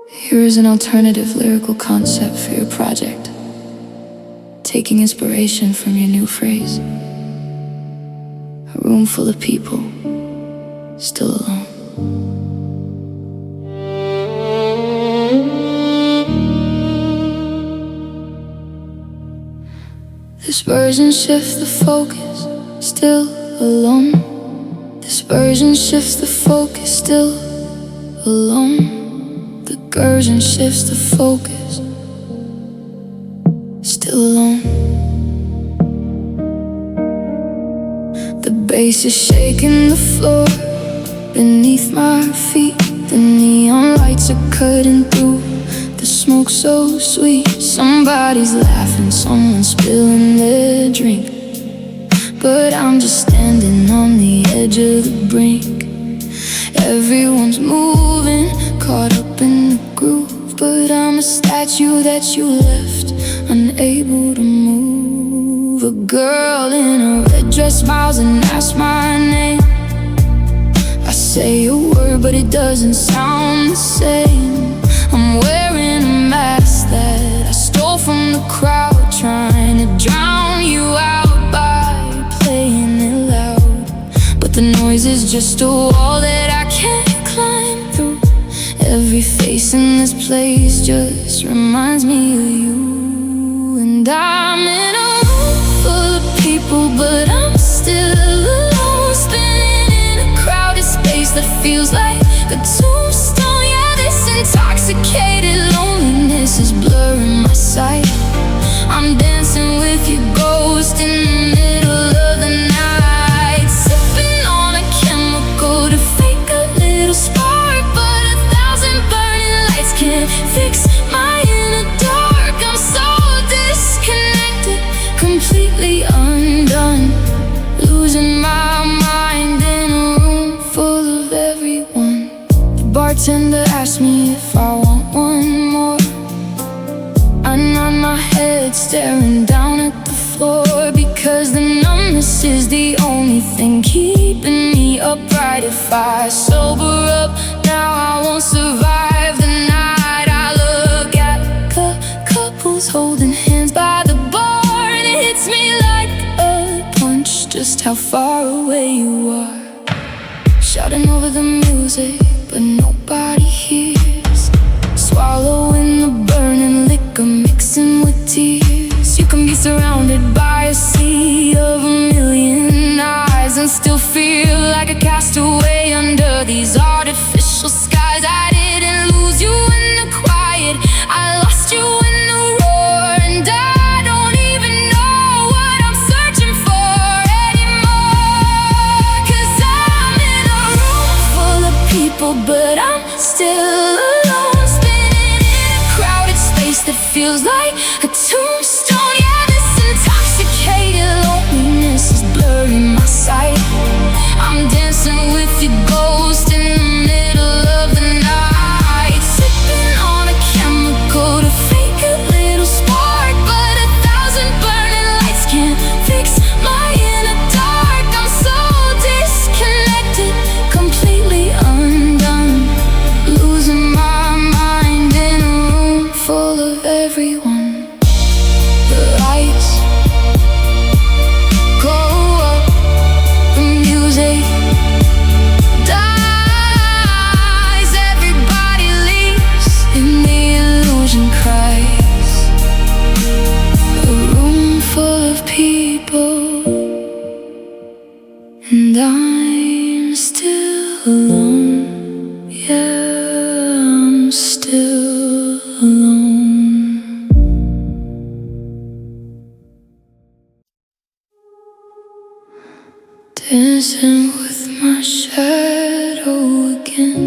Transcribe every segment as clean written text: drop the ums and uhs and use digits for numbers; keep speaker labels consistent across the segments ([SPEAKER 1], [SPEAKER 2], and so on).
[SPEAKER 1] Here is an alternative lyrical concept for your project, taking inspiration from your new phrase. A room full of people, still alone. This version shifts the focus, still alone. This version shifts the focus, still alone. The version shifts the focus, still alone. The bass is shaking the floor beneath my feet. The neon lights are cutting through the smoke so sweet. Somebody's laughing, someone's spilling their drink, but I'm just standing on the edge of the brink. Everyone's moving, caught up in the groove, but I'm a statue that you left, unable to move. A girl in a red dress smiles and asks my name. I say a word, but it doesn't sound the same. I'm wearing a mask that I stole from the crowd, trying to drown you out by playing it loud. But the noise is just a wall that I can't climb through. Every face in this place just reminds me of you. And I'm in a room full of people, but I'm still alone, spinning in a crowded space that feels like a tombstone. Yeah, this intoxicated loneliness is blurring my sight. I'm dancing with your ghost in the middle of the night, sipping on a chemical to fake a little spark, but 1,000 burning lights can't fix my inner dark. I'm so disconnected, completely undone, losing my mind in a room full of everyone. The bartender asked me if I want one more. I nod my head, staring down at the floor, because the numbness is the only thing keeping me upright. If I sober up now, I won't survive the night. I look at couples holding hands by the bar, and it hits me like a punch just how far away you are. Shouting over the music, but nobody hears. Swallowing the burning liquor, mixing with tears. You can be surrounded by a sea of a million eyes and still feel like a castaway under these artificial skies. I didn't lose you in the quiet, I lost you in the roar, and I don't even know what I'm searching for anymore. 'Cause I'm in a room full of people, but I'm still alone, spinning in a crowded space that feels like a tombstone. Yeah, this intoxicated loneliness is blurring my sight. I'm dancing with your ghost in the middle of the night, sipping on a chemical to fake a little spark, but 1,000 burning lights can't fix my inner dark. I'm so disconnected, completely undone, losing my mind in a room full of everyone. The lights go up, the music dies, everybody leaves, and the illusion cries. A room full of people, and I'm still alone. Yeah, I'm still alone. Dancing with my shadow again.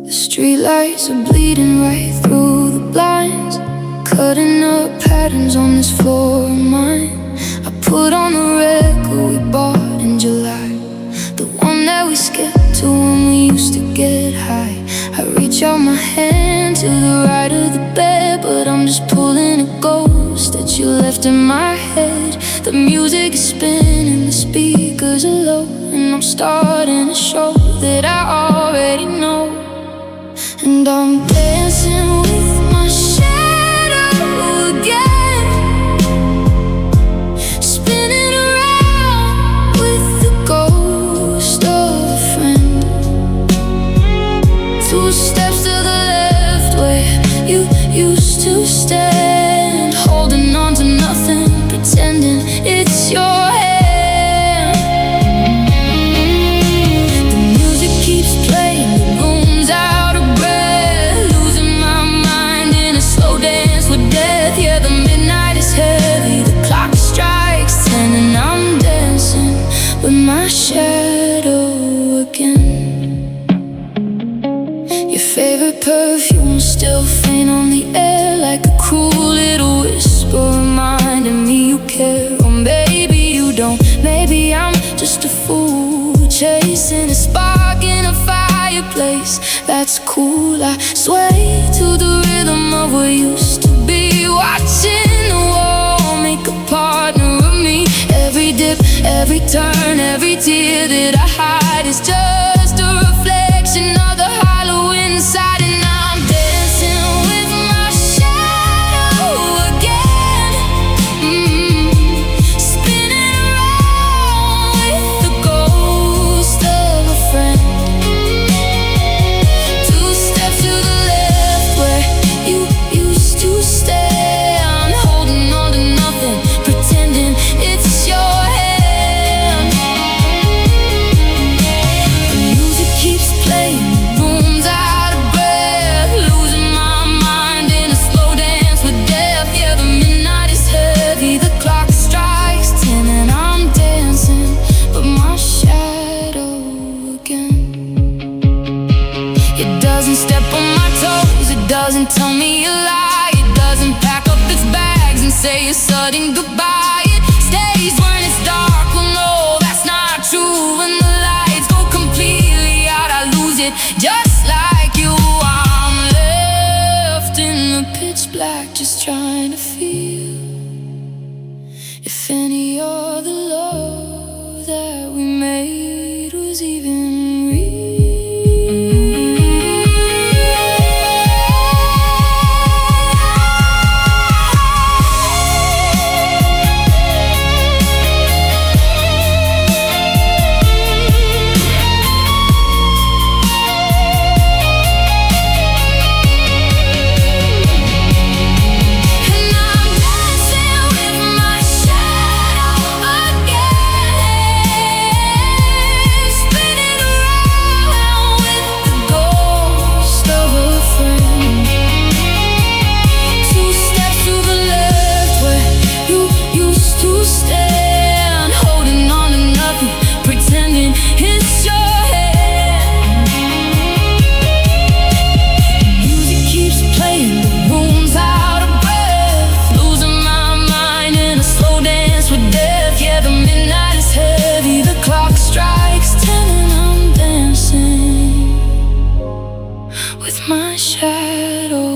[SPEAKER 1] The streetlights are bleeding right through the blinds, cutting up patterns on this floor of mine. I put on the record we bought in July, the one that we skipped to when we used to get high. I reach out my hand to the right of the bed, but I'm just pulling a ghost that you left in my head. The music is spinning, the speakers are low, and and I'm starting a show that I already know. And I'm dancing with my shadow again, spinning around with the ghost of a friend. 2 steps to the left where you used to stand, holding on to nothing, pretending it's your hand. The music keeps playing, the room's out of breath, losing my mind in a slow dance with death. Yeah, the midnight is heavy, the clock strikes 10, and I'm dancing with my shadow again. Your favorite perfume still faint on the air, like a cruel little whisper reminding me you care. Or maybe you don't, maybe I'm just a fool chasing a spark in a fireplace. That's cool, I sway to the rhythm of what used to be, watching the wall make a partner of me. Every dip, every turn, every tear that I hide is just a reflection of the hollow inside. And I'm dancing with my shadow again, spinning around with the ghost of a friend. 2 steps to the left where you used to stand, holding on to nothing, pretending it's your hand. The music keeps playing, the room's out of breath, losing my mind in a slow dance with death. Yeah, the midnight is heavy, the clock strikes 10, and I'm dancing with my shadow again. It doesn't step on my toes, it doesn't tell me a lie, it doesn't pack up its bags and say a sudden goodbye. It stays when it's dark, well no, that's not true. When the lights go completely out, I lose it, just like you. I'm left in the pitch black, just trying to feel if any of the love that we made was even real. And I'm dancing with my shadow again, spinning around with the ghost of a friend. 2 steps to the left where you used to stand, holding on to nothing, pretending it's your hand. Music keeps playing, the room's out of breath, losing my mind in a slow dance with death. Yeah, the midnight is heavy, the clock strikes 10, and I'm dancing with my shadow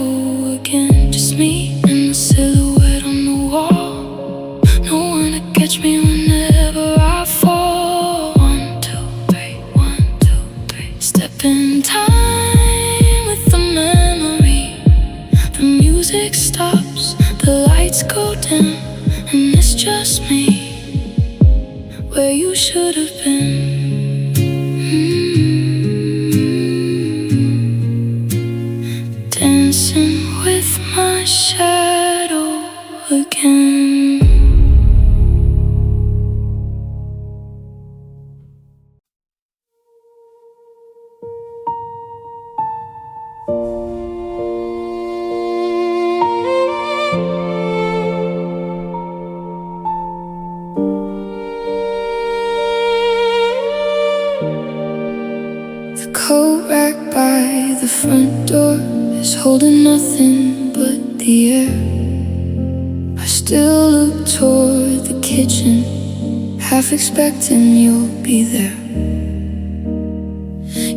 [SPEAKER 1] again. Just me and the silhouette on the wall, no one to catch me whenever I fall. 1, 2, 3, 1, 2, 3. Step in time with the memory. The music stops, the lights go dim, and it's just me where you should have been. Dancing with my shadow again. The coat rack by the front door is holding nothing but the air. I still look toward the kitchen, half expecting you'll be there.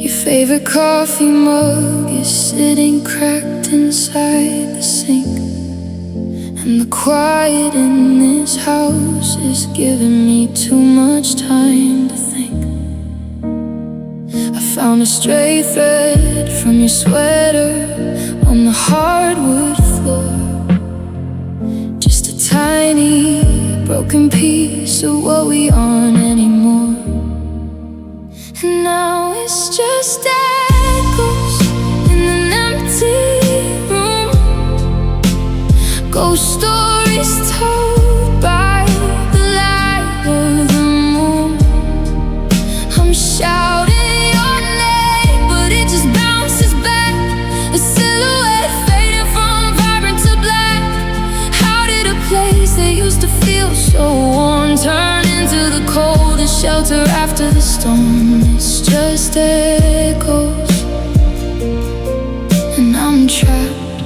[SPEAKER 1] Your favorite coffee mug is sitting cracked inside the sink, and the quiet in this house is giving me too much time to think. Found a stray thread from your sweater on the hardwood floor. Just a tiny broken piece of what we aren't anymore. And now it's just echoes in an empty room. Ghost stories told by the light of the moon. I'm shouting your name, but it just bounces back. A silhouette fading from vibrant to black. How did a place that used to feel so warm turn into the cold and shelter after the storm? It's just echoes, and I'm trapped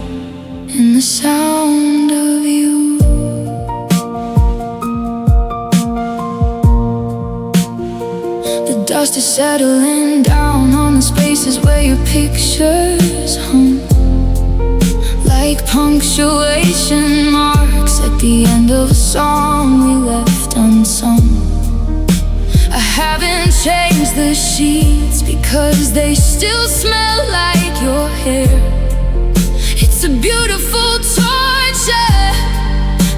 [SPEAKER 1] in the sound of you. The dust is settling down on the spaces where your pictures hung, like punctuation marks at the end of a song we left unsung. I haven't changed the sheets because they still smell like your hair. It's a beautiful torture,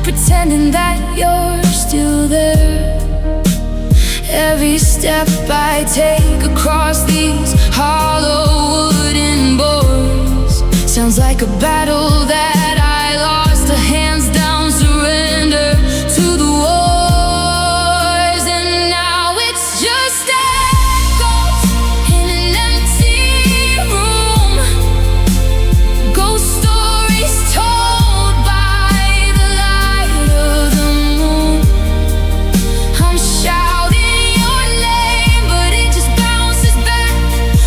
[SPEAKER 1] pretending that you're still there. Every step I take across these hollow wooden boards sounds like a battle that I lost, a hands down surrender to the wars. And now it's just echoes in an empty room. Ghost stories told by the light of the moon. I'm shouting your name, but it just bounces back.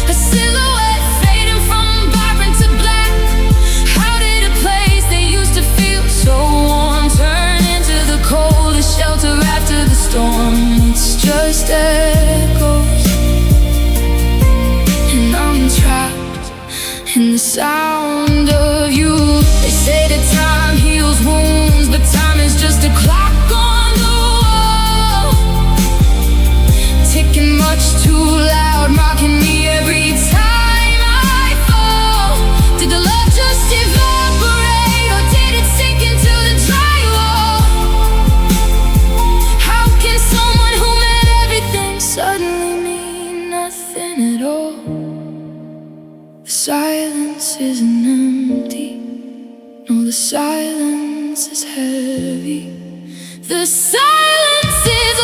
[SPEAKER 1] A silhouette fading from vibrant to black. How did a place that used to feel so warm turn into the coldest shelter after the storm? It's just echoes, and I'm trapped in the sound of you. They say that time heals wounds, but time is just a clock on the wall, ticking much too loud, mocking me every time I fall. Did the love just evaporate, or did it sink into the drywall? How can someone who meant everything suddenly mean nothing at all? The silence isn't empty, no, the silence is heavy. The silence is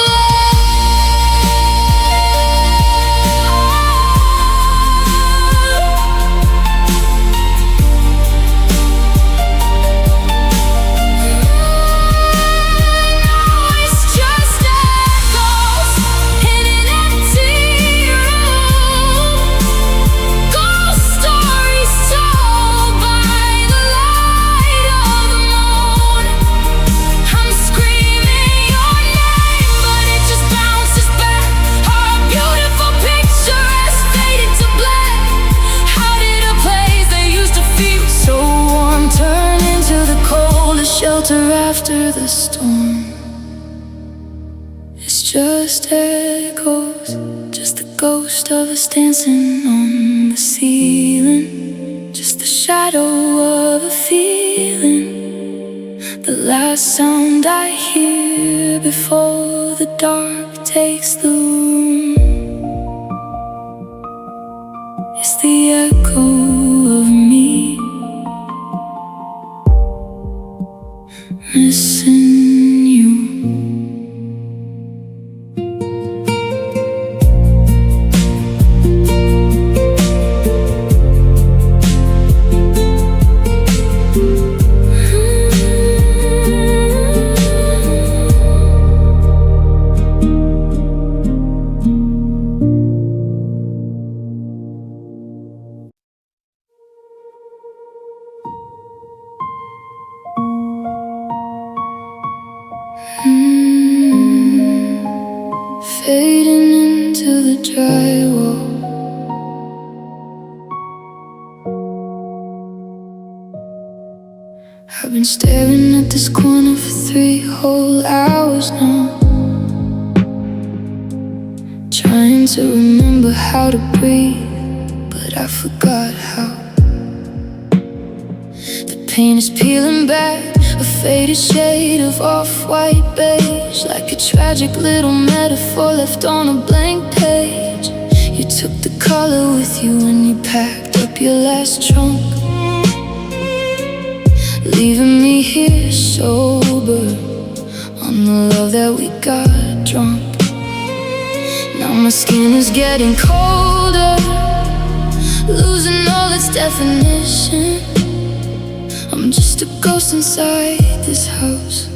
[SPEAKER 1] it's just echoes in an empty room. Ghost stories told by the light of the moon. I'm screaming your name, but it just bounces back. Our beautiful picture has faded to black. How did a place that used to feel so warm turn into the coldest shelter after the storm? It's just echoes, just the ghost of us dancing on the ceiling, just the shadow of a feeling. The last sound I hear before the dark takes the room is the echo of me missing you. Fading into the drywall. I've been staring at this corner for 3 whole hours now, trying to remember how to breathe but I forgot how. The paint is peeling back, a faded shade of off-white beige, like a tragic little metaphor left on a blank page. You took the color with you when you packed up your last trunk, leaving me here sober on the love that we got drunk. Now my skin is getting colder, losing all its definition. I'm just a ghost inside this house,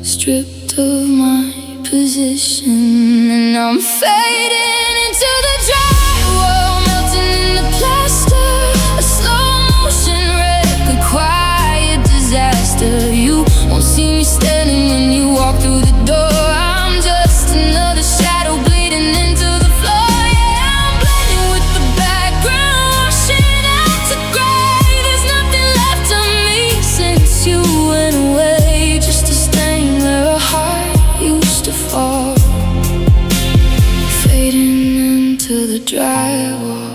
[SPEAKER 1] stripped of my position. And I'm fading into the drywall, melting in the plaster, a slow motion wreck, a quiet disaster. You won't see me standing when you walk through the door. I'm just another shadow bleeding into the floor. Yeah, I'm blending with the background, washing out to gray. There's nothing left of me since you went away, just a stain where a heart used to fall, fading into the drywall.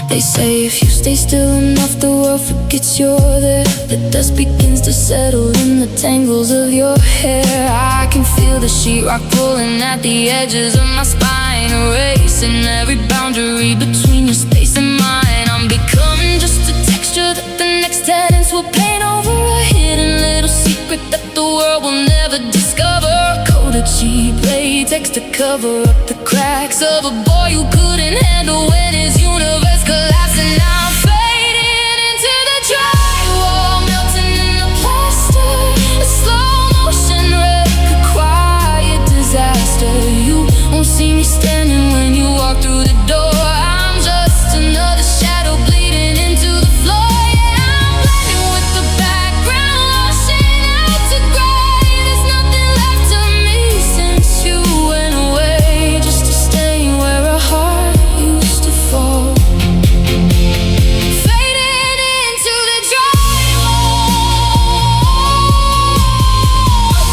[SPEAKER 1] They say if you stay still enough, the world forgets you're there. The dust begins to settle in the tangles of your hair. I can feel the sheetrock pulling at the edges of my spine, erasing every boundary between your space and mine. I'm becoming just a texture that the next tenants will paint over, a hidden little secret that the world will never discover. A coat of cheap latex to cover up the cracks of a boy who couldn't handle when his universe collapsed. And now I'm fading into the drywall, melting in the plaster, a slow motion wreck, a quiet disaster. You won't see me standing when you walk through the door. I'm just another shadow bleeding into the floor. Yeah, I'm blending with the background, washing out to gray. There's nothing left of me since you went away, just a stain where a heart used to fall, fading into the drywall.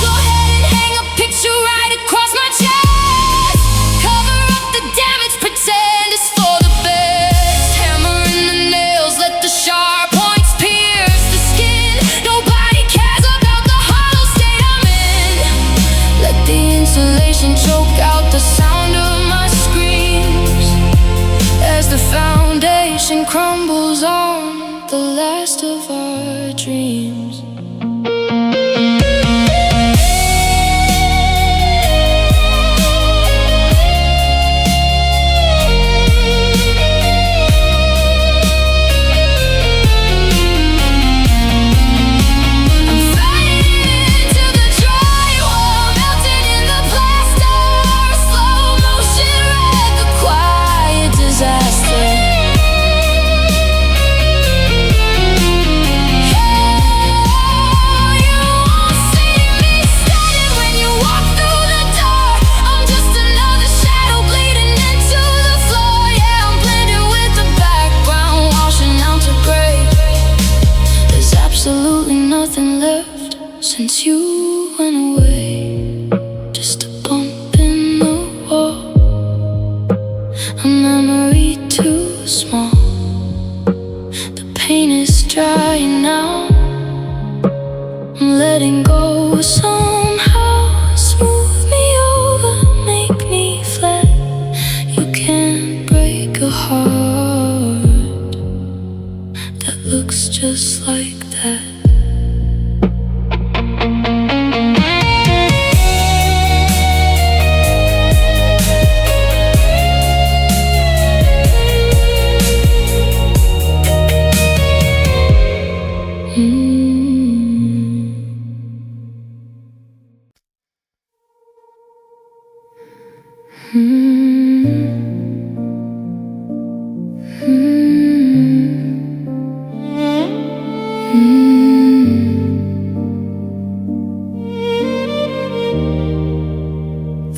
[SPEAKER 1] Go ahead and hang a picture right across my chest, cover up the damage, pretend it's for the best. Hammer in the nails, let the sharp points pierce the skin. Nobody cares about the hollow state I'm in. Let the insulation choke out the sound of my screams as the foundation crumbles on the last of our dreams. Nothing left since you went away, just a bump in the wall, a memory too small. The pain is dry now, I'm letting go somehow. Smooth me over, make me flat. You can't break a heart that looks just like that.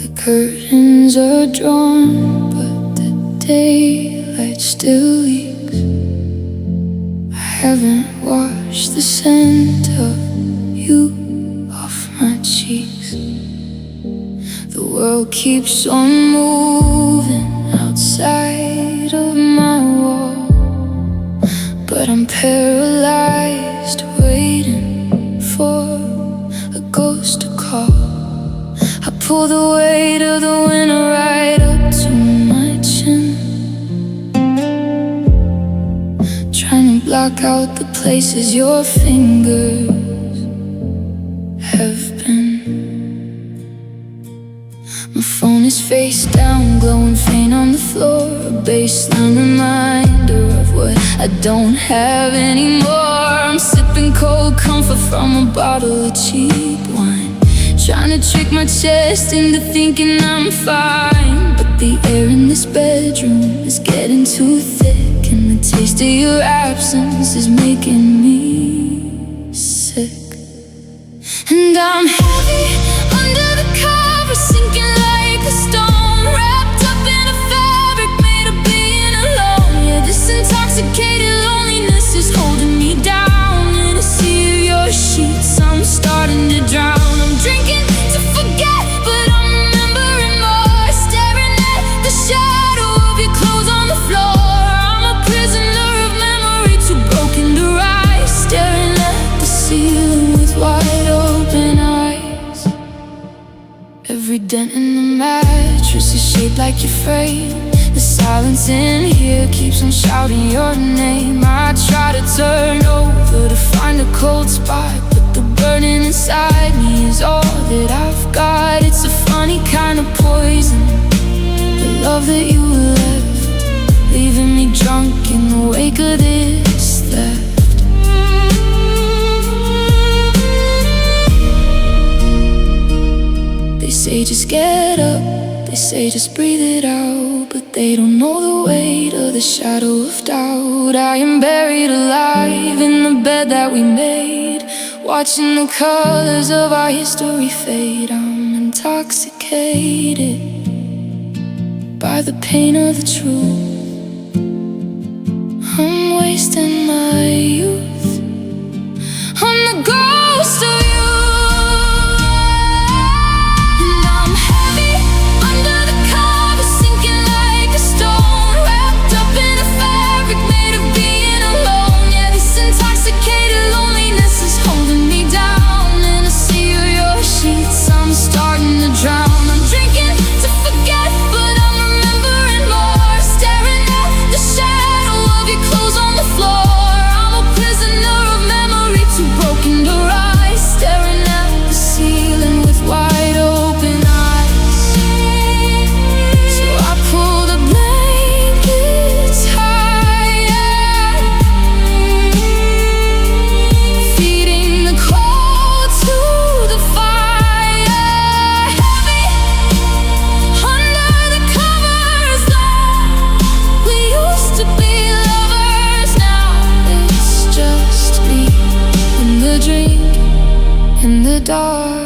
[SPEAKER 1] The curtains are drawn, but the daylight still leaks. I haven't washed the scent of you off my cheeks. The world keeps on moving outside side of my wall, but I'm paralyzed, waiting for a ghost to call. I pull the weight of the winter right up to my chin, trying to block out the places your fingers have been. My phone is face down, glowing faint on the floor, a baseline reminder of what I don't have anymore. I'm sipping cold comfort from a bottle of cheap wine, trying to trick my chest into thinking I'm fine. But the air in this bedroom is getting too thick, and the taste of your absence is making me sick. And I'm heavy under the covers, sinking like a stone, wrapped up in a fabric made of being alone. Yeah, this intoxicated loneliness is holding me down. In a sea of your sheets, I'm starting to drown. I'm drinking to forget, but I'm remembering more, staring at the shadow of your clothes on the floor. I'm a prisoner of memory, too broken to rise, staring at the ceiling with wide open eyes. Every dent in the mattress is shaped like your frame. The silence in here keeps on shouting your name. I try to turn over to find a cold spot, but the burning inside me is all that I've got. It's a funny kind of poison, the love that you left, leaving me drunk in the wake of this theft. They say just get up, they say just breathe it out, but they don't know the weight of the shadow of doubt. I am buried alive in the bed that we made, watching the colors of our history fade. I'm intoxicated by the pain of the truth. I'm wasting my youth on the ghost of you. In the dark,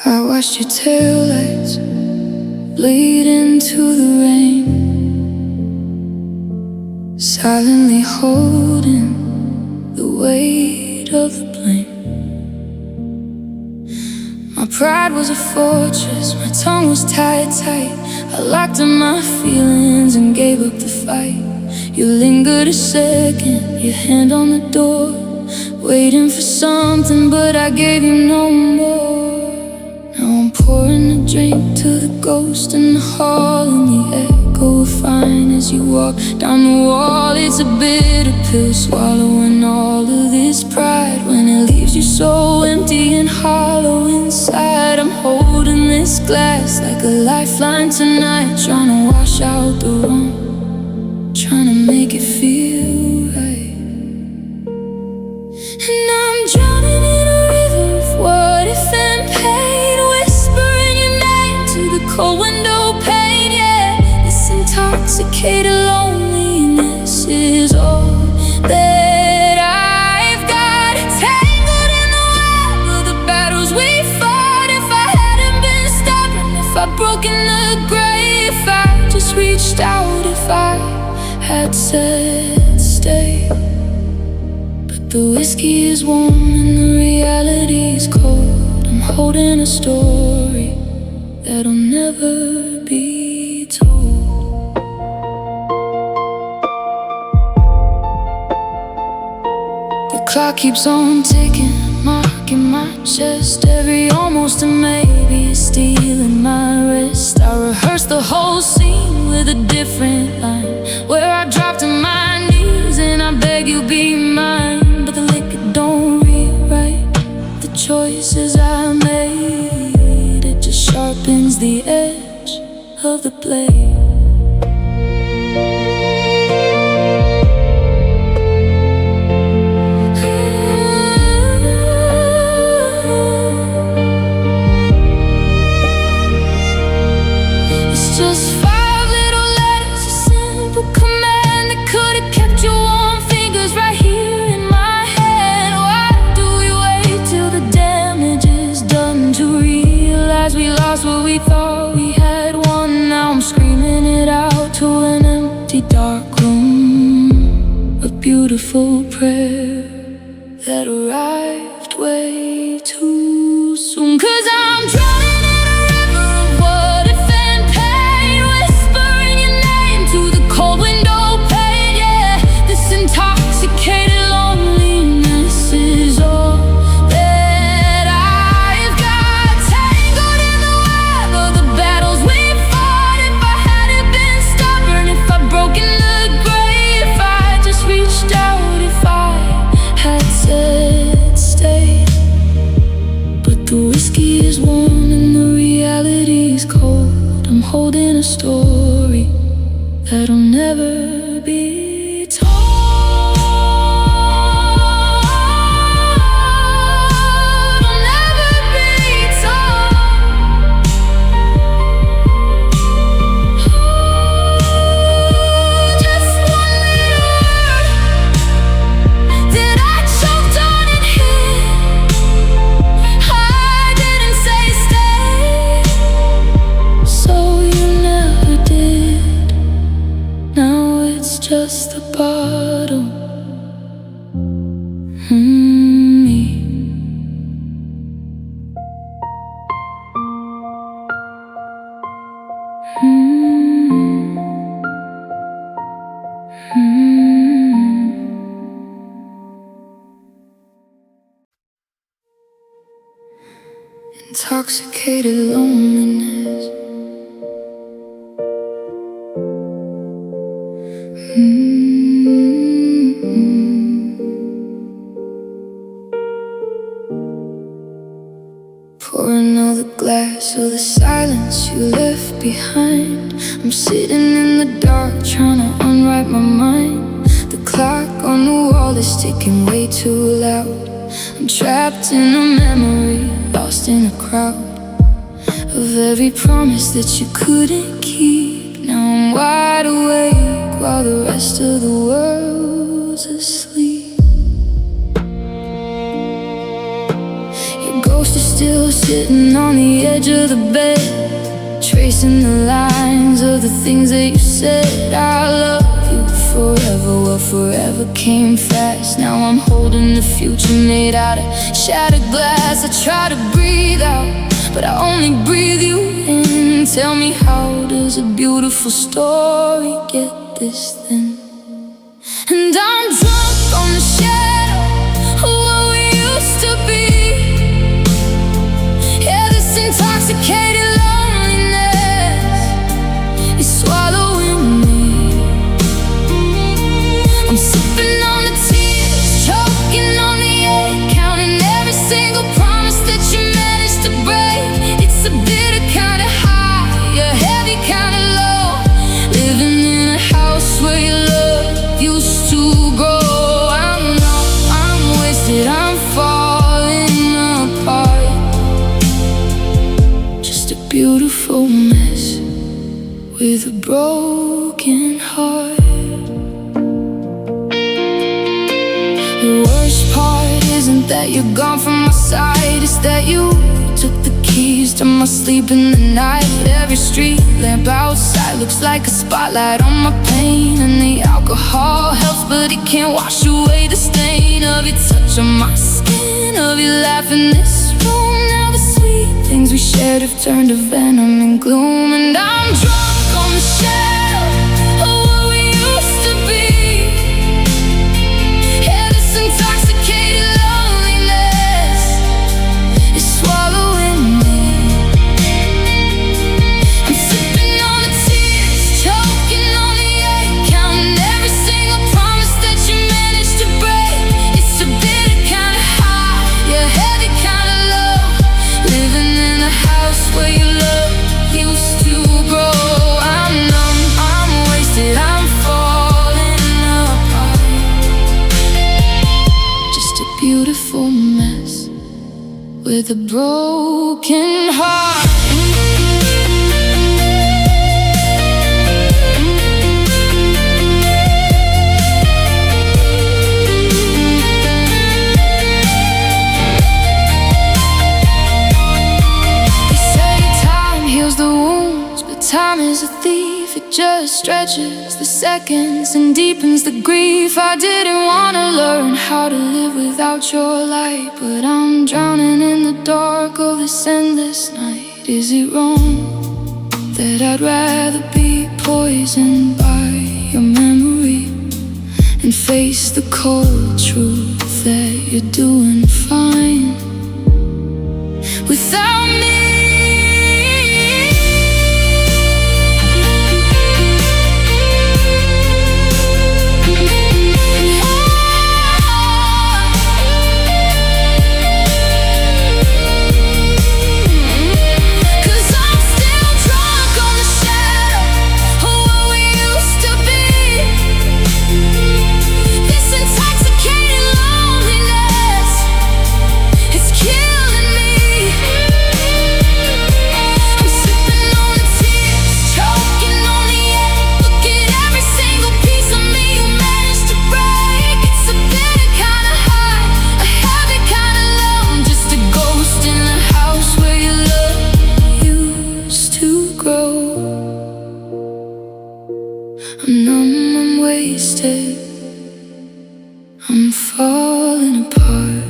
[SPEAKER 1] I watched your taillights bleed into the rain, silently holding the weight of the blame. My pride was a fortress, my tongue was tied tight. I locked in my feelings and gave up the fight. You lingered a second, your hand on the door, waiting for something, but I gave you no more. Now I'm pouring a drink to the ghost in the hall, and the echo of fine as you walk down the wall. It's a bitter pill, swallowing all of this pride, when it leaves you so empty and hollow inside. I'm holding this glass like a lifeline tonight, trying to wash out the wrong, trying to make it feel right. And I'm drowning said stay, but the whiskey is warm and the reality's cold. I'm holding a story that'll never be told. The clock keeps on ticking, marking my chest. Every almost and maybe is stealing my wrist. I rehearsed the whole scene with a different line, where I drop to my knees and I beg you be mine. But the liquor don't rewrite the choices I made. It just sharpens the edge of the blade. What we thought we had won, now I'm screaming it out to an empty dark room. A beautiful prayer that arrived way too soon. 'Cause I'm drowning in a river of what if and pain, whispering your name to the cold window pane. Yeah, this intoxicated loneliness is all that I've got. Tangled in the web of the battles we fought. If I hadn't been stubborn, if I'd broken the grave, if I just reached out, if I had said stay. But the whiskey is warm and the reality's cold. I'm holding a story that'll never be told. Will never be told. Just one little word that I choked on and hid. I didn't say stay, so you never did. Now it's just the bottom. Me. Intoxicated loneliness. Pour another glass of the silence you left behind. I'm sitting in the dark trying to unwrite my mind. The clock on the wall is ticking way too loud. I'm trapped in a memory, lost in a crowd of every promise that you couldn't keep. Now I'm wide awake while the rest of the world's asleep. Your ghost is still sitting on the edge of the bed, tracing the lines of the things that you said. I love you forever, well forever came fast. Now I'm holding the future made out of shattered glass. I try to breathe out, but I only breathe you in. Tell me, how does a beautiful story get this thin? And I'm drunk on the shadow of what we used to be. Yeah, this intoxicated loneliness is swallowing me. I'm sipping on the tears, choking on the air, counting every single promise that you managed to break. It's a bitter kind of high, a heavy kind of low, living in a house where your love used to grow. I'm numb, I'm wasted, I'm falling apart. Just a beautiful mess with a broken heart. The worst part isn't that you're gone from my side, it's that you took the key keys to my sleep in the night. Every street lamp outside looks like a spotlight on my pain. And the alcohol helps, but it can't wash away the stain of your touch on my skin, of your laugh in this room. Now the sweet things we shared have turned to venom and gloom. And I'm drunk on the shadow of what we used to be. Yeah, this intoxicated loneliness is swallowing me. I'm sipping on the tears, choking on the ache, counting every single promise that you managed to break. It's a bitter kind of high, yeah, heavy kind of low, living in a house where your love used to grow. I'm numb, I'm wasted, I'm falling apart. Just a beautiful mess with a broken heart. They say time heals the wounds, but time is a thief. It just stretches the seconds and deepens the grief. I didn't want to learn how to live without your light, but I'm drowning in the dark of this endless night. Is it wrong that I'd rather be poisoned by your memory and face the cold truth that you're doing fine without me? I'm numb, I'm wasted, I'm falling apart.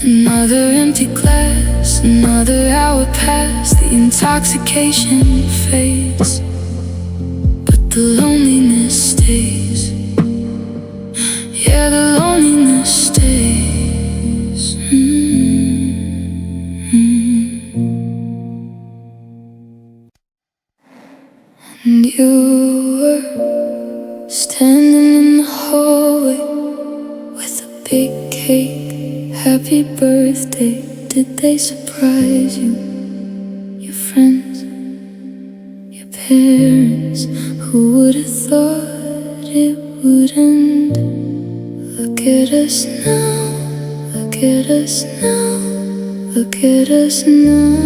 [SPEAKER 1] Another empty glass, another hour passed. The intoxication fades, but the loneliness stays. Yeah, the loneliness stays. And you were standing in the hallway with a big cake. Happy birthday, did they surprise you? Your friends, your parents, who would have thought it wouldn't? Look at us now, look at us now, look at us now.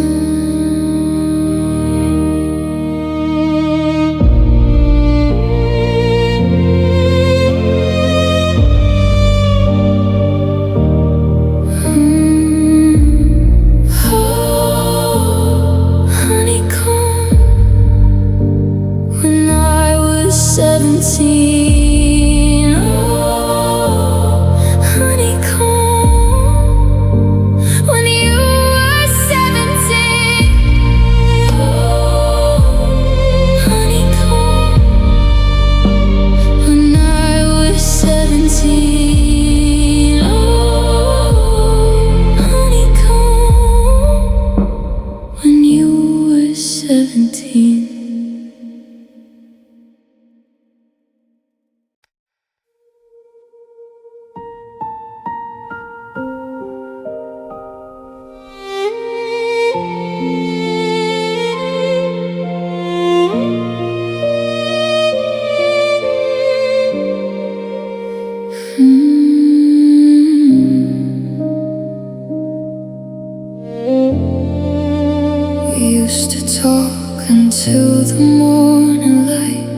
[SPEAKER 1] Until the morning light.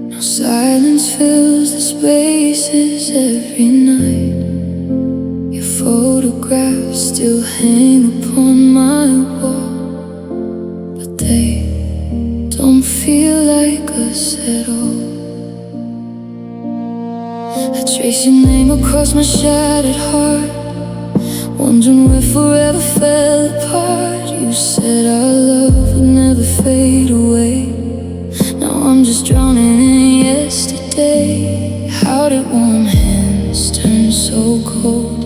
[SPEAKER 1] Now silence fills the spaces every night. Your photographs still hang upon my wall, but they don't feel like us at all. I trace your name across my shattered heart, wondering if forever fell apart. You said our love would never fade away. Now I'm just drowning in yesterday. How did warm hands turn so cold?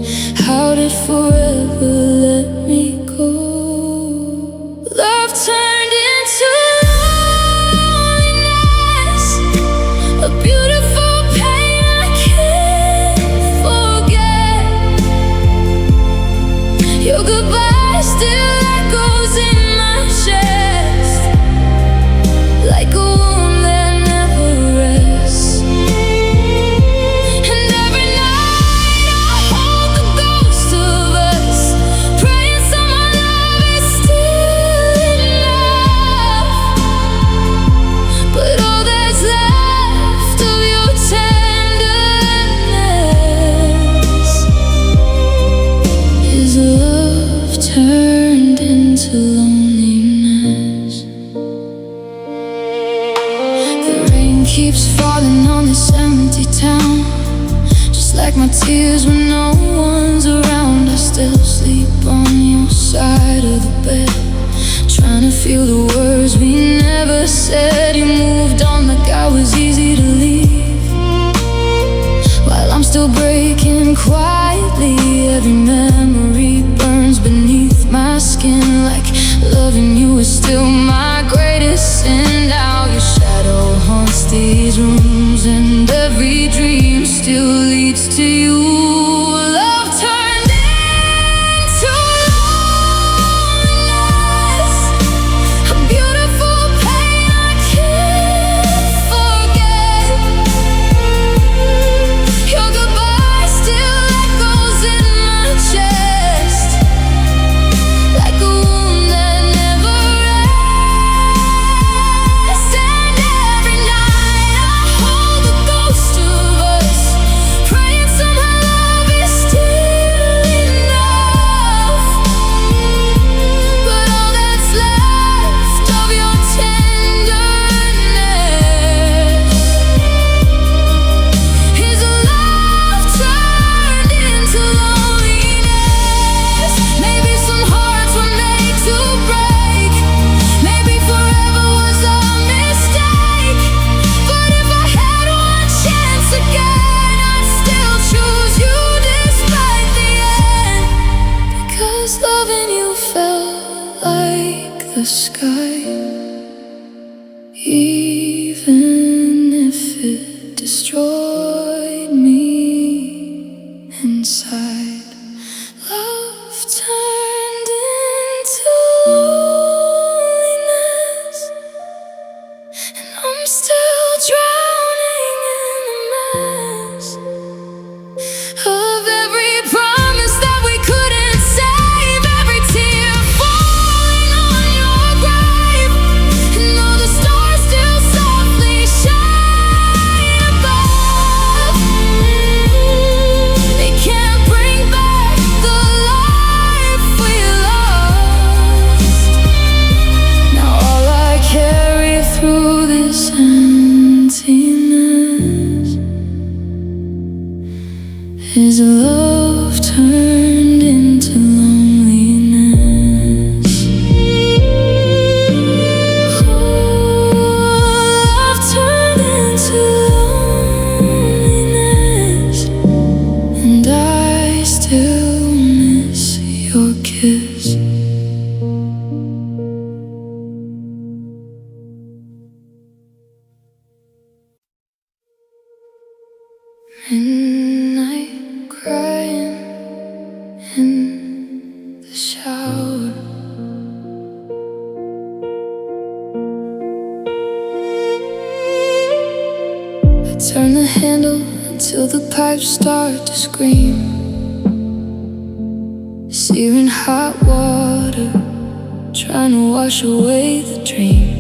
[SPEAKER 1] How did forever let me go? Love turned into loneliness, a beautiful pain I can't forget. Your goodbye still echoes in my chest, like a wound that never rests. And every night I hold the ghost of us, praying someone love is still enough. But all that's left of your tenderness is love turned into loneliness. The rain keeps falling on this empty town, just like my tears when no one's around. I still sleep on your side of the bed, trying to feel the words we never said. You moved on like I was easy to leave, while I'm still breaking quietly. Every memory burns beneath my skin, like loving you is still my greatest sin. Now your shadow haunts these rooms, and every dream still leads to you. Love turned into loneliness, a beautiful pain I can't forget. Your goodbye still echoes in my chest, like a wound that never rests. And every night I hold the ghost of us, praying somehow love is still enough. But all that's left of your tenderness is a love turned into loneliness. Maybe some hearts were made to break, maybe forever was a mistake. But if I had one chance again, I'd still choose you despite the end. Because loving you felt like the sky, even if it destroyed me inside. Love turned into loneliness, and I'm still drowning in the mess of every promise that we couldn't save, every tear falling on your grave, and all the stars still softly shine above. They can't bring back the life we lost. Now all I carry through this emptiness is love turned into loneliness. Oh, love turned into loneliness, and I still miss your kiss. Midnight crying in the shower. I turn the handle until the pipes start to scream. Searing hot water, trying to wash away the dream.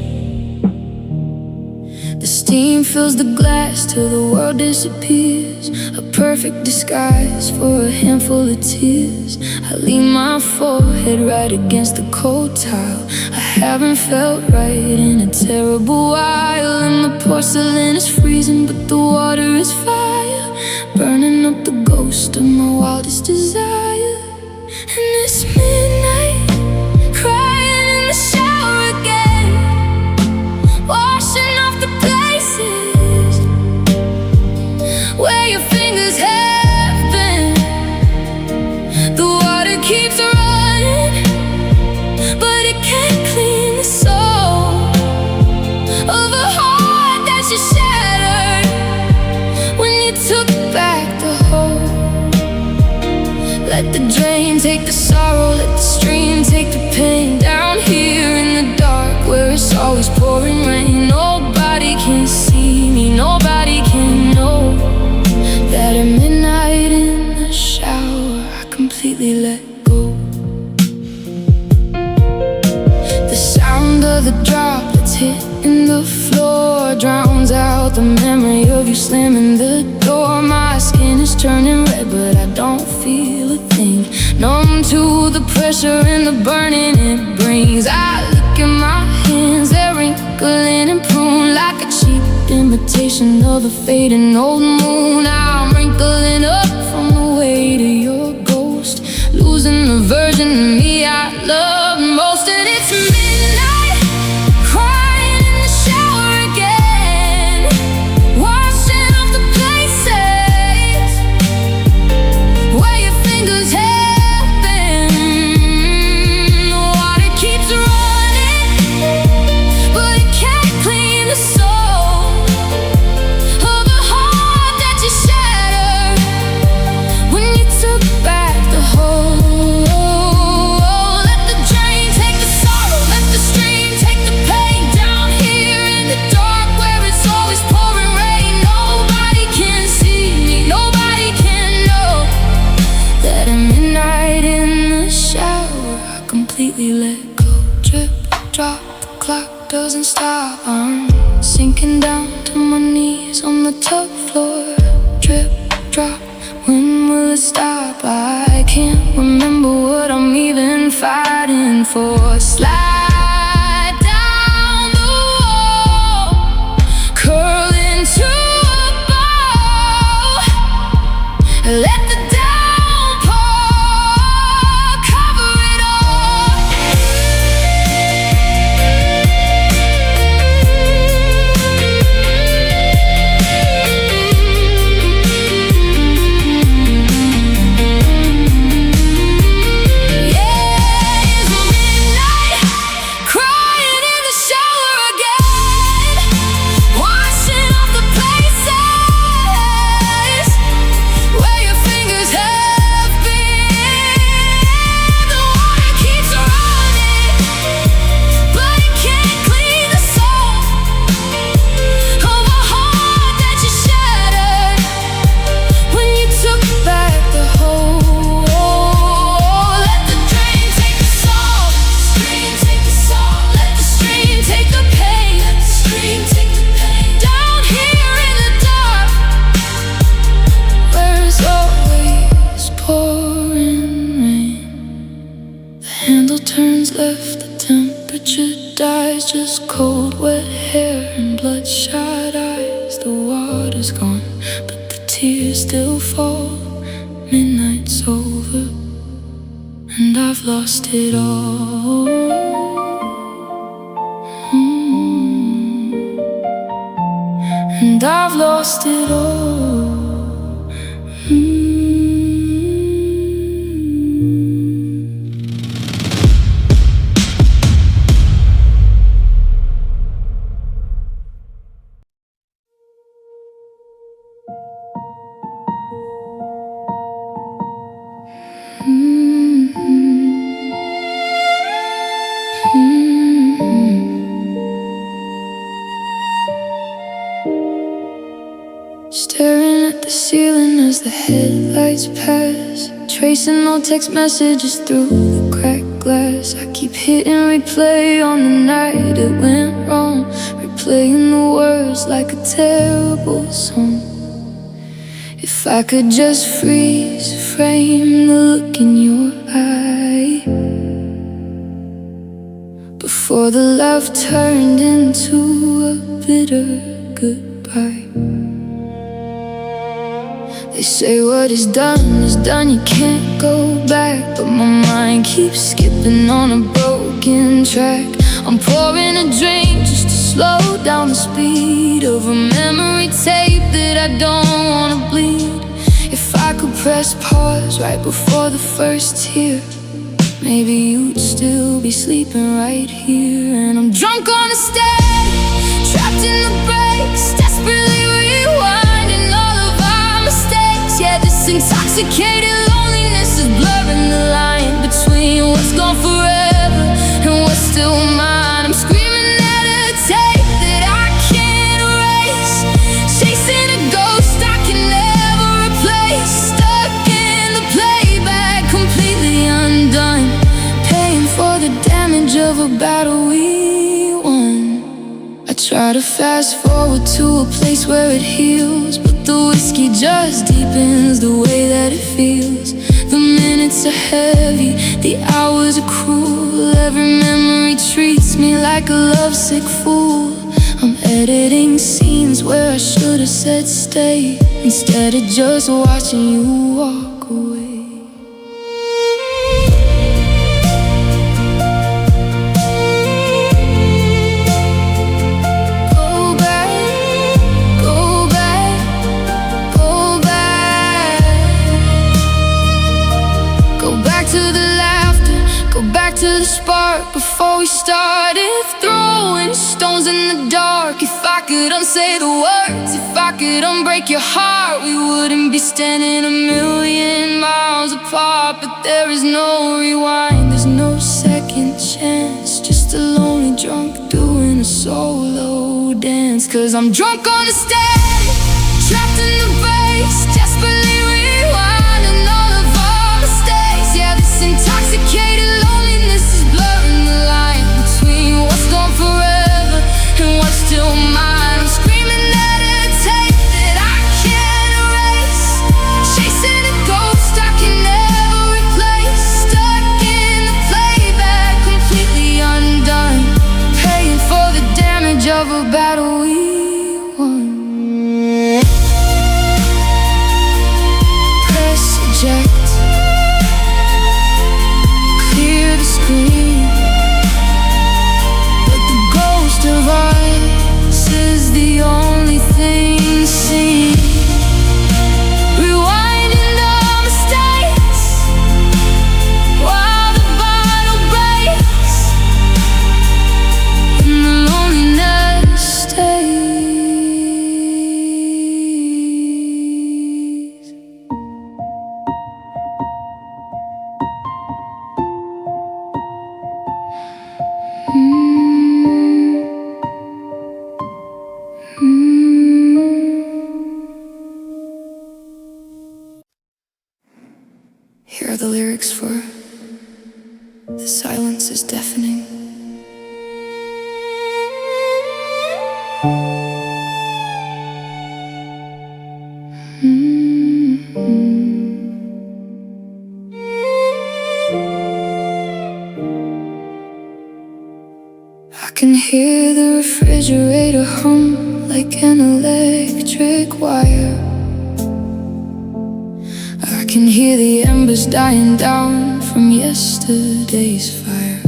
[SPEAKER 1] The Steam fills the glass till the world disappears, a perfect disguise for a handful of tears. I lean my forehead right against the cold tile. I haven't felt right in a terrible while, and the porcelain is freezing but the water is fire, burning up the ghost of my wildest desire. And it's midnight, crying in the shower again, washing off the places where your fingers have been. The water keeps running, but it can't clean the soul of a heart that you shattered when you took back the whole. Let the drain take the sorrow, let the stream take the pain. Down here in the dark where it's always pouring rain, nobody can see me, nobody can know that at midnight in the shower I completely let go. The sound of the droplets hitting the floor drowns out the memory of you slamming the door. My skin is turning red but I don't feel a thing, numb to the pressure and the burning it brings. I look at my hands, they're wrinkling and pruned like a cheap imitation of a fading old moon. I'm wrinkling up from the weight of your ghost, losing the version of me I love most. And it's midnight, crying in the shower again, washing off the places where your fingers have been. The water keeps running, but it can't clean the soul of a heart that you shattered when you took back the whole. Let the drain take the sorrow, let the stream take the pain. Down here in the dark where it's always pouring rain, nobody can see me, nobody can know that at midnight in the shower I completely let go. Drip, drop, the clock doesn't stop. I'm sinking down to my knees on the tub floor. Drip, drop, when will it stop? I can't remember what I'm even fighting for. Slide down the wall, curl into a ball, let the downpour cover it all. Yeah, it's midnight, crying in the shower again, washing off the places where your fingers have been. The water keeps running, but it can't clean the soul of a heart that you shattered when you took back the whole. Let the drain take the salt, stream take the salt, let the stream take the pain, let the stream take the pain. Down here in the dark where it's always pouring rain, the handle turns left, the temperature dies, just cold wet hair and bloodshot eyes. The water's gone but the tears still fall. Midnight's over and I've lost it all. And I've lost it all. Staring at the ceiling as the headlights pass, tracing old text messages through the cracked glass. I keep hitting replay on the night it went wrong, playing the words like a terrible song. If I could just freeze frame the look in your eye before the love turned into a bitter goodbye. They say what is done, you can't go back, but my mind keeps skipping on a broken track. I'm pouring a drink just to slow down the speed of a memory tape that I don't wanna bleed. If I could press pause right before the first tear, maybe you'd still be sleeping right here. And I'm drunk on a stage, trapped in the breaks, desperately rewinding all of our mistakes. Yeah, this intoxicated loneliness is blurring the line between what's gone forever and what's still mine. I'm screaming at a tape that I can't erase, chasing a ghost I can never replace, stuck in the playback, completely undone, paying for the damage of a battle we won. I try to fast forward to a place where it heals, but the whiskey just deepens the way that it feels. The minutes are heavy, the hours are cruel, every memory treats me like a lovesick fool. I'm editing scenes where I should have said stay, instead of just watching you walk away. To the spark before we started throwing stones in the dark. If I could unsay the words, if I could unbreak your heart, we wouldn't be standing a million miles apart. But there is no rewind, there's no second chance, just a lonely drunk doing a solo dance. Cause I'm drunk on the stage, trapped in the breaks, desperately rewinding all of our mistakes. Yeah, this intoxicated loneliness is blurring the line between what's gone forever and what's still mine. I'm screaming at a tape that I can't erase, chasing a ghost I can never replace, stuck in the playback, completely undone, paying for the damage of a battle we won. Press eject, clear the screen, but the ghost of us is the only thing seen. Rewinding the mistakes while the bottle breaks and the loneliness stays. Here are the lyrics for "The Silence is Deafening." I can hear the refrigerator hum like an electric wire. I can hear the embers dying down from yesterday's fire.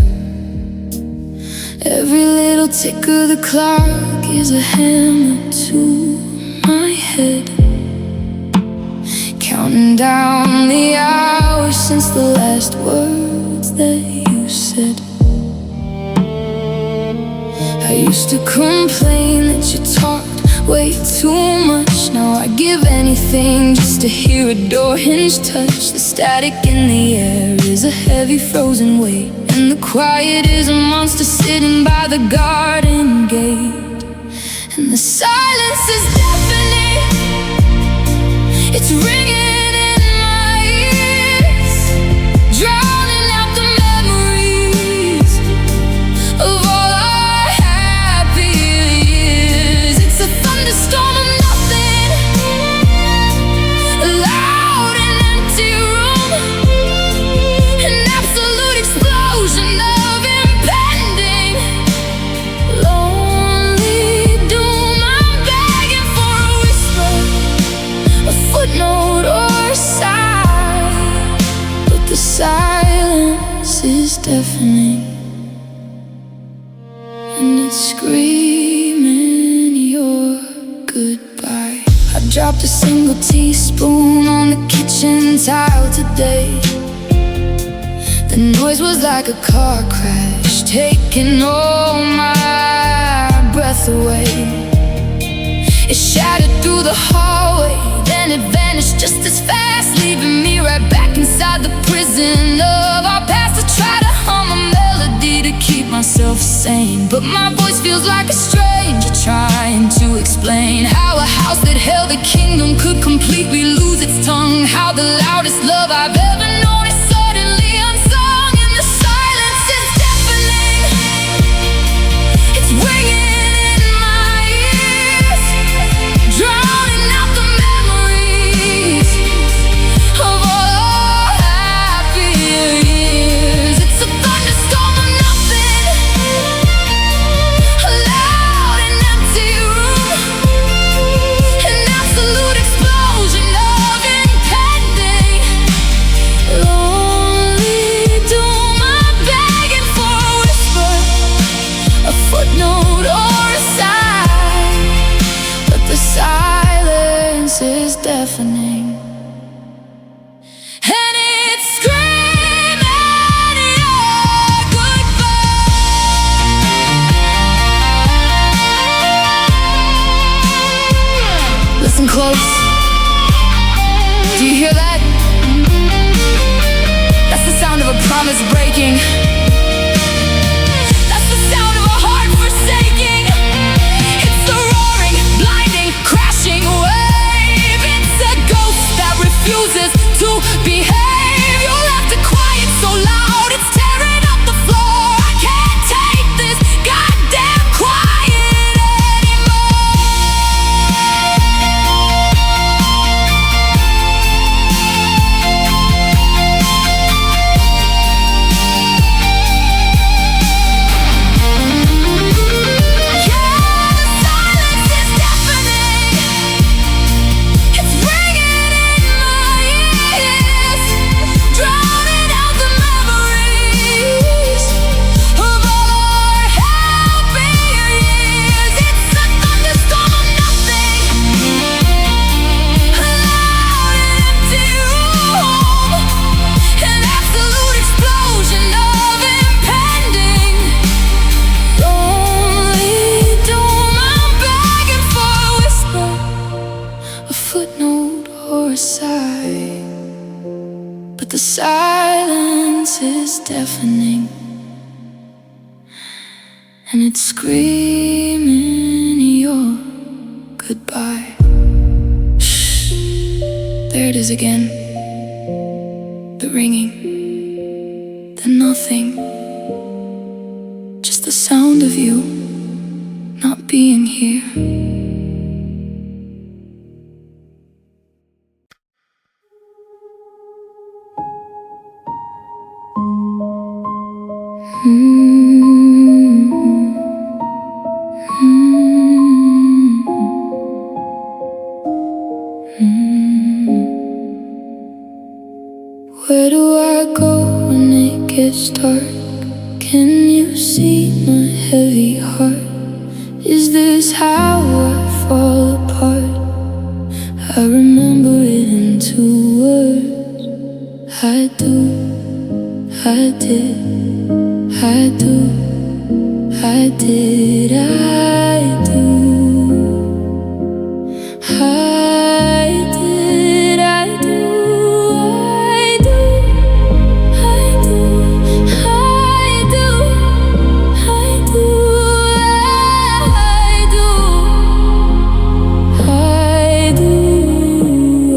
[SPEAKER 1] Every little tick of the clock is a hammer to my head, counting down the hours since the last words that you said. I used to complain that you talked way too much. Now I give anything just to hear a door hinge touch. The static in the air is a heavy frozen weight, and the quiet is a monster sitting by the garden gate. And the silence is deafening, it's ringing in my ears, drowning out the memories of all our happy years. deafening, and it's screaming your goodbye. I dropped a single teaspoon on the kitchen tile today. The noise was like a car crash, taking all my breath away. It shattered through the hallway, then it vanished just as fast, leaving me right back inside the prison of our past. I try to hum a melody to keep myself sane, but my voice feels like a stranger trying to explain how a house that held a kingdom could completely lose its tongue. How the loudest love I've ever known is suddenly unsung, and the silence is deafening. It's ringing in my ears, drowning out the memories of all our happier years. It's a thunderstorm of nothing, a loud and empty room, an absolute explosion of impending lonely doom. I'm begging for a whisper, a footnote or a sigh, but the silence is deafening, and it's screaming your goodbye. Listen close. Do you hear that? That's the sound of a promise breaking. That's the sound of a heart forsaking. It's the roaring, blinding, crashing wave. It's a ghost that refuses to behave. You'll have to quiet so loud, it's tearing up the floor. I can't take this goddamn quiet anymore. Yeah, the silence is deafening. It's ringing in my ears, drowning out the memories of all our happier years. It's a thunderstorm of nothing, a loud and empty room, an absolute explosion of impending lonely doom. I'm begging for a whisper, a footnote or a sigh, but the silence is deafening, and it's screaming your goodbye. Shh, there it is again, the ringing, the nothing, just the sound of you not being here. Where do I go when it gets dark? Can you see my heavy heart? Is this how I fall apart? I remember it in 2 words. I do, I did, I do, I did, I do, I did, I do, I do, I do, I do, I do, I do, I do,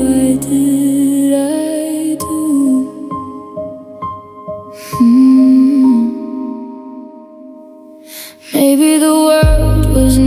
[SPEAKER 1] I did, I do. Maybe the world was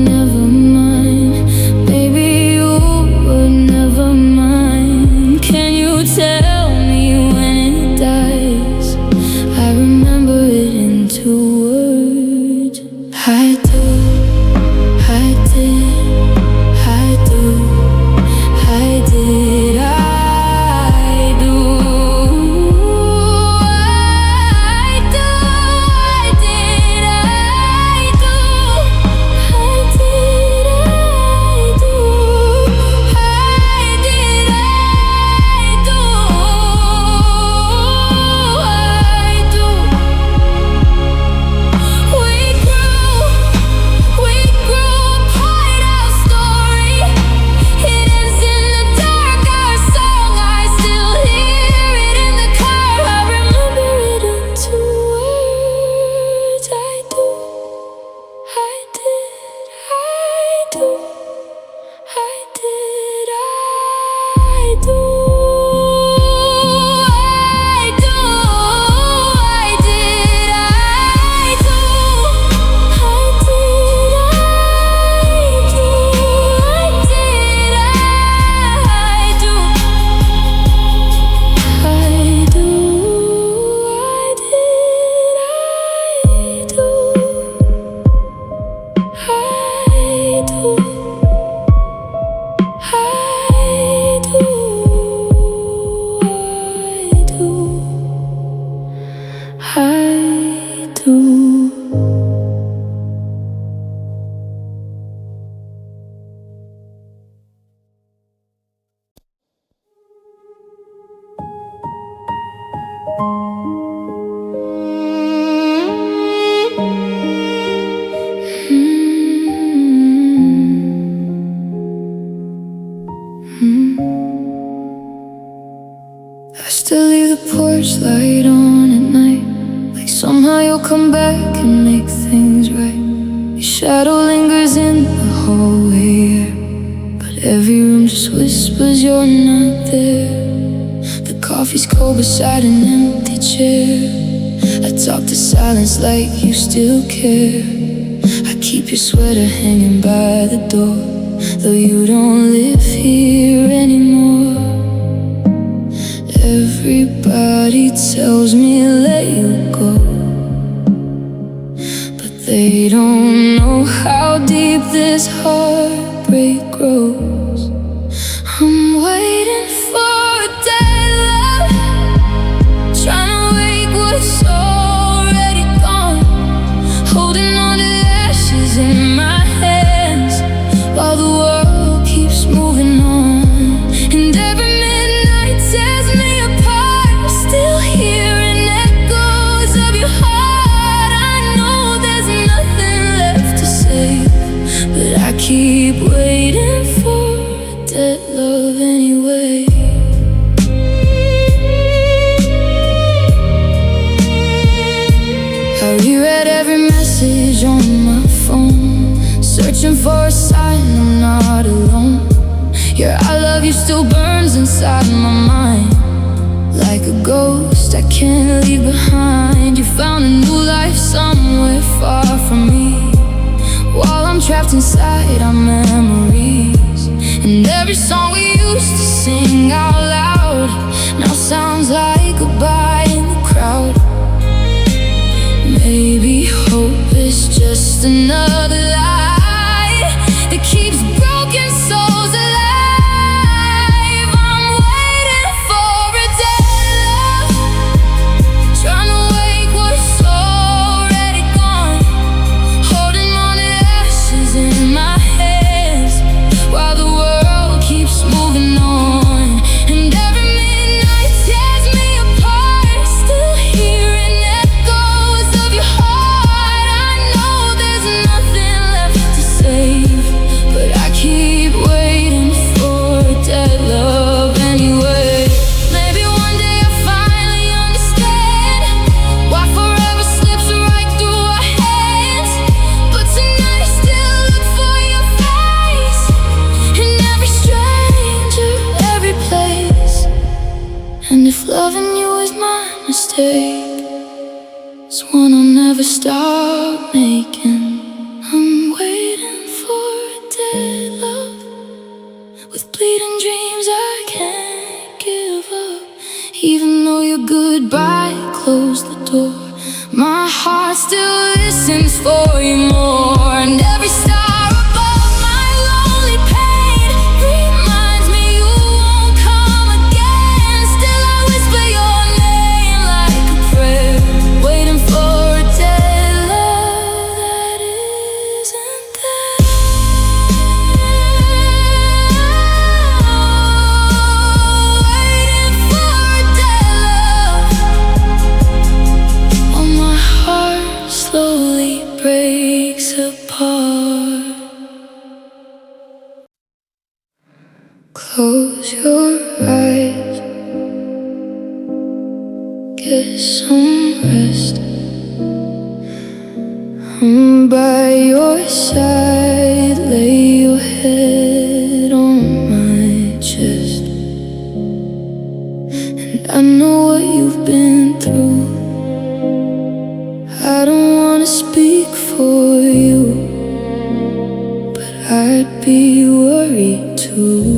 [SPEAKER 1] I still leave the porch light on at night, like somehow you'll come back and make things right. Your shadow lingers in the hallway air, but every room just whispers you're not there. The coffee's cold beside an empty chair. I talk to silence like you still care. I keep your sweater hanging by the door, though you don't live here anymore. Everybody tells me let you go, but they don't know how deep this heartbreak grows. I'm waiting for a dead love, trying to wake what's already gone, holding on to the ashes in my hands while the world keeps moving on. And every midnight tears me apart, still hearing echoes of your heart. I know there's nothing left to say, but I keep waiting for dead love anyway. I reread every message on my phone, searching for a sign I'm not alone. Your I love you still burns inside my mind, like a ghost I can't leave behind. You found a new life somewhere far from me, while I'm trapped inside our memories. And every song we used to sing out loud now sounds like goodbye in the crowd. Maybe hope is just another lie that keeps broken souls alive. I'm waiting for a dead love, trying to wake what's already gone, holding on to ashes in my hands while the world keeps moving on. And every midnight tears me apart, still hearing echoes of your heart. I know there's nothing left to save, but I keep waiting for dead love anyway. Maybe one day I'll finally understand why forever slips right through our hands, but tonight I still look for your face in every stranger, every place. And if loving you is my mistake, it's one I'll never stop making. I'm waiting for a dead love, with bleeding dreams I can't give up. Even though your goodbye closed the door, my heart still listens for you more. And every star above my lonely pain reminds me you won't come again. Still I whisper your name like a prayer, waiting for a dead love that isn't there. Waiting for a dead love, while my heart slowly breaks apart. Close your eyes, get some rest. I'm by your side, lay your head on my chest. And I know what you've been through. I don't wanna speak for you, but I'd be worried too.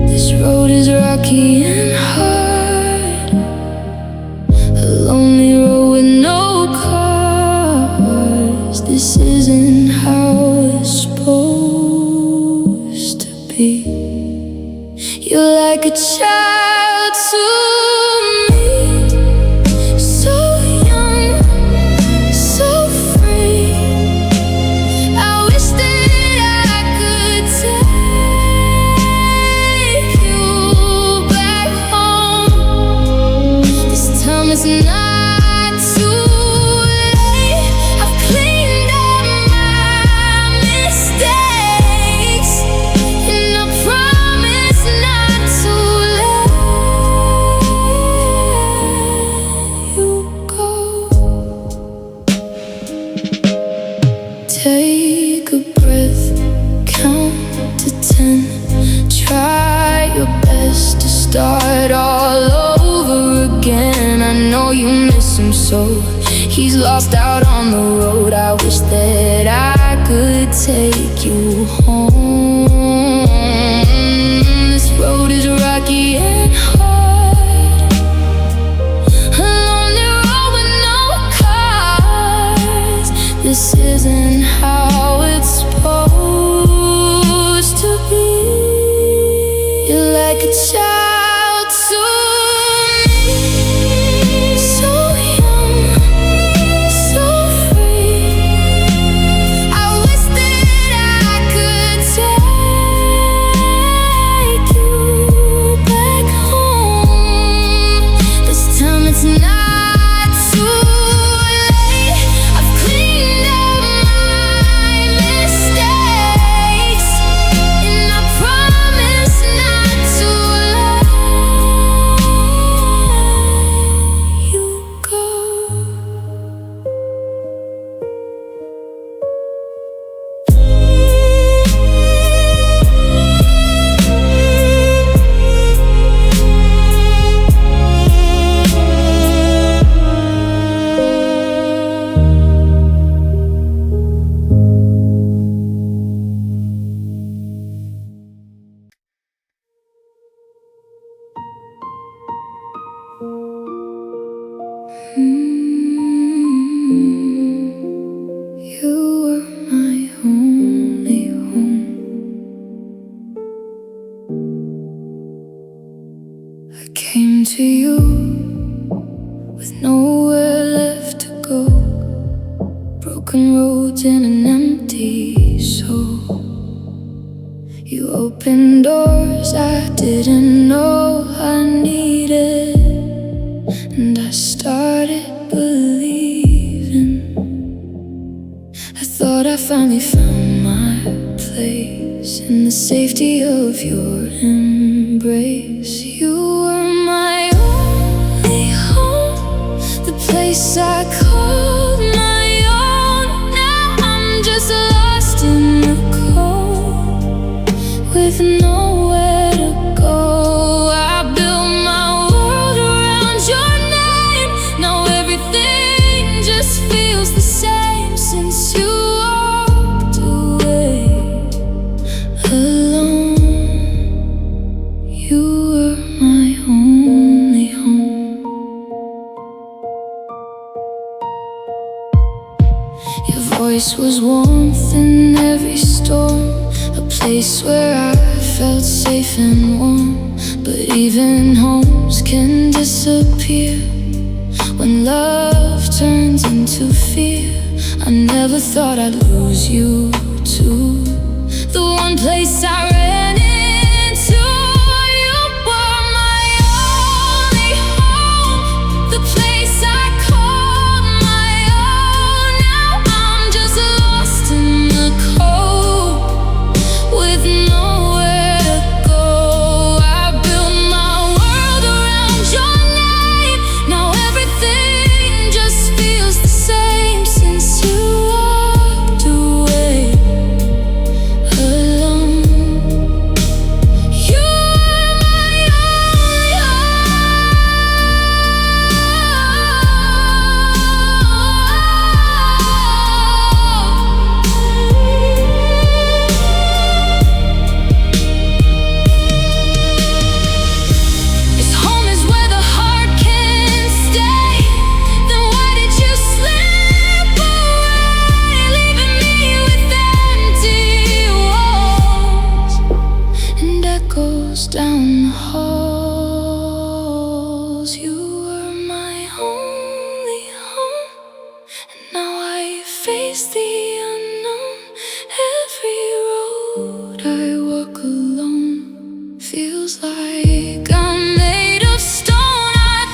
[SPEAKER 1] This road is rocky and hard, a lonely road with no cars. This isn't how it's supposed to be. You're like a child to me, so young, so free. I wish that I could take you back home. This time it's not too late. I've cleaned up my mistakes. pretend. Try your best to start all over again. I know you miss him so. He's lost out on the road. I wish that I could take you home. This road is rocky and hard, a lonely road with no cars. This isn't how it's supposed to be. You're like a child to me, so young, so free. I wish that I could take you back home. This time it's not too late. I've cleaned up my mistakes, and I promise not to let you go. You were my only home. I came to you with nowhere left to go, broken roads and an empty soul. You opened doors I didn't know I needed, and I started believing. I thought I finally found my place in the safety of your embrace. You were my only home, the place I called my own. Now I'm just lost in the cold, with nowhere to go. I built my world around your name. Now everything just feels the same since you walked away alone. You were my only home. Your voice was warmth in every storm, a place where I felt safe and warm. But even homes can disappear when love turns into fear. I never thought I'd lose you too, the one place I ran into. You were my only home, the place I called my own. Now I'm just lost in the cold, with nowhere to go. I built my world around your name. Now everything just feels the same since you walked away alone. You were my only If home is where the heart can stay, then why did you slip away, leaving me with empty walls and echoes down the halls? You were my only home, and now I face the unknown. Every road I walk alone feels like I'm made of stone. I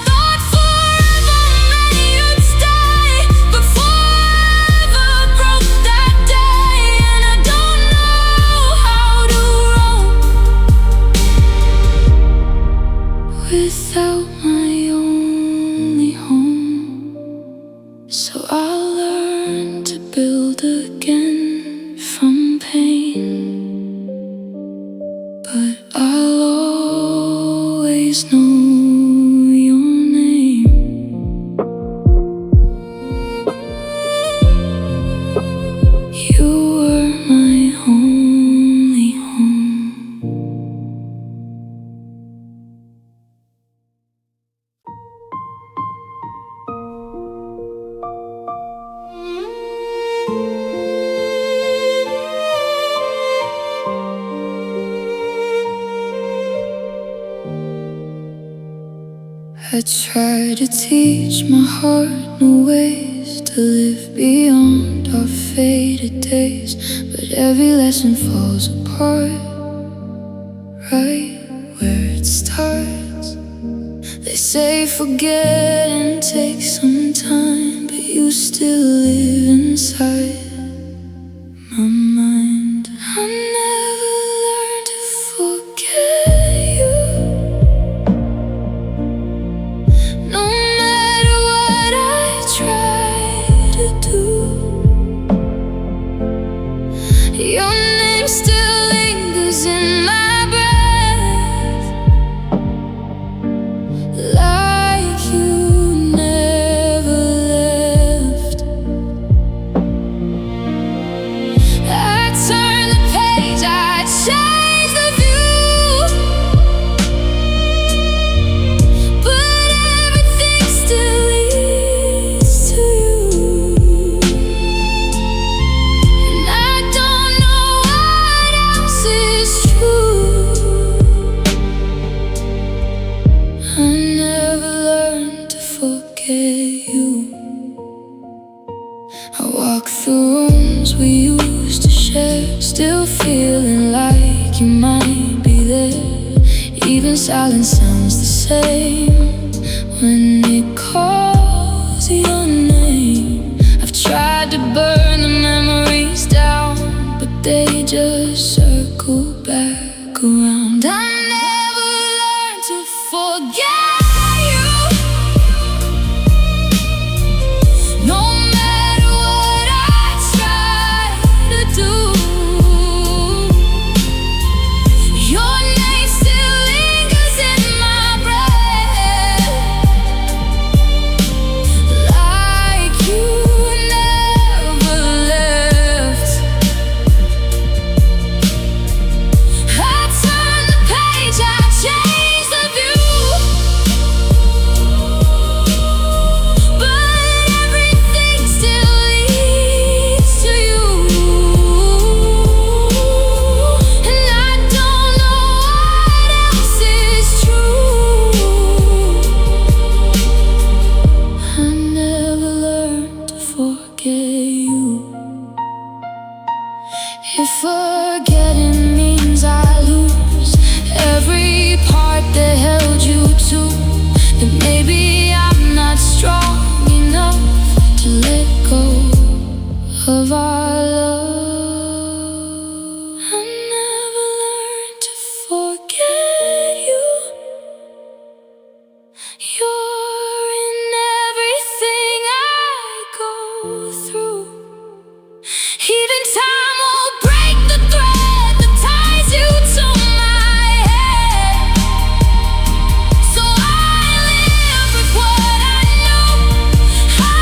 [SPEAKER 1] thought forever meant you'd stay, but forever broke that day, and I don't know how to roam without my only home. So I'll learn to build again from pain. I'll always know your name. You were my only home. I try to teach my heart new ways to live beyond our faded days, but every lesson falls apart right where it starts. They say forget and take some time, but you still live inside my mind. I never learned to forget you. No matter what I try to do, your name still lingers in my breath, like you never left. I turn the page, I change the view, but everything still leads to you. And I don't know what else is true. I never learned to forget you. I walk through rooms we used to share, still feeling like you might be there. Even silence sounds the same when it calls your name. I've tried to burn the memories down, but they just circle back around. I never learned to forget you. No matter what I try to do, your name still lingers in my breath, like you never left. I turn the page, I change the view, but everything still leads to you. And I don't know what else is true. I never learned to forget you. If forgetting means I lose every part that held you to, then maybe I'm not strong enough to let go of our love. I never learned to forget you. You're in everything I go through. Even time won't break the thread that ties you to my head. So I live with what I know, a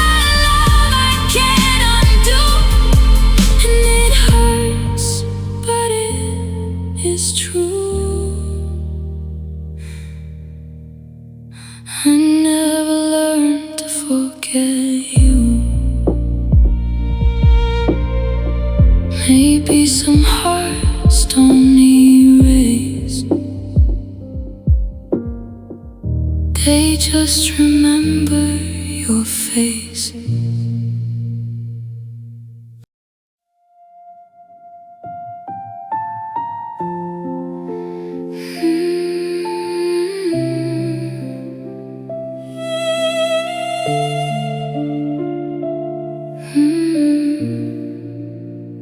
[SPEAKER 1] love I can't undo. And it hurts, but it is true. I never learned to forget you. Maybe some hearts don't erase, they just remember your face.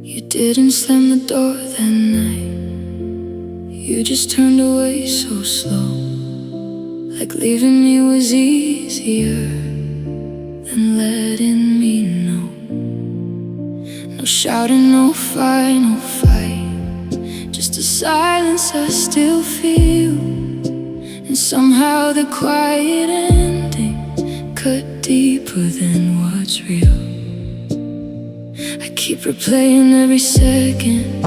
[SPEAKER 1] You didn't slam the door that night, you just turned away so slow, like leaving me was easier than letting me know. No shouting, no fight, just a a silence I still feel, and somehow the quiet ending cut deeper than what's real. I keep replaying every second,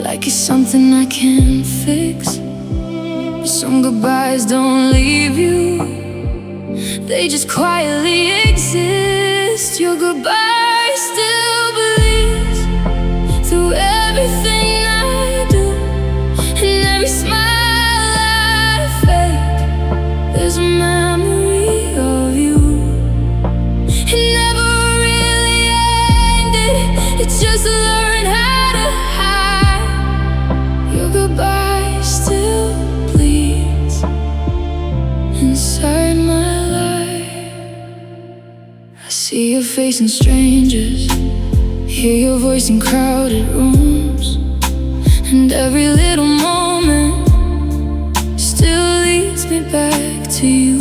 [SPEAKER 1] like it's something I can't fix. But some goodbyes don't leave you, they just quietly exist. Your goodbye still bleeds through everything I do, and every smile I fake, there's a memory of you. It never really ended, it just learned how to hide. Your goodbye still bleeds inside my life. I see your face in strangers, hear your voice in crowded rooms, and every little moment still leads me back to you.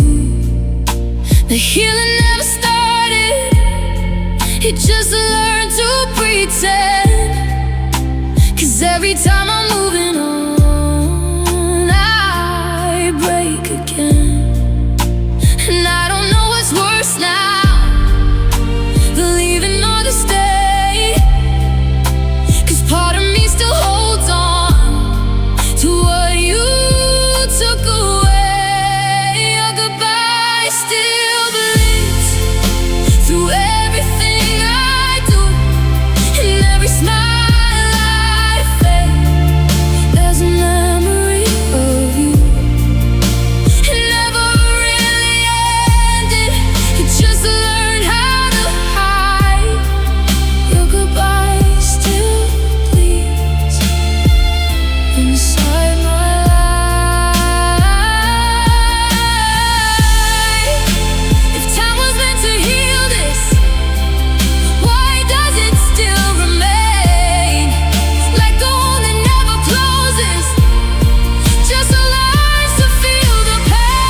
[SPEAKER 1] The healing never started, it just learned to pretend. 'Cause every time I'm moving on, I break again. And I don't know what's worse now, the leaving or the stay. 'Cause part of me still holds on to what you took away. Your goodbye still bleeds through everything I do, and every smile I fake, there's a memory of you. It never really ended, it just learned how to hide. Your goodbye still bleeds inside my life. If time was meant to heal this, why does it still remain? Like a wound that never closes, just learns to feel the pain.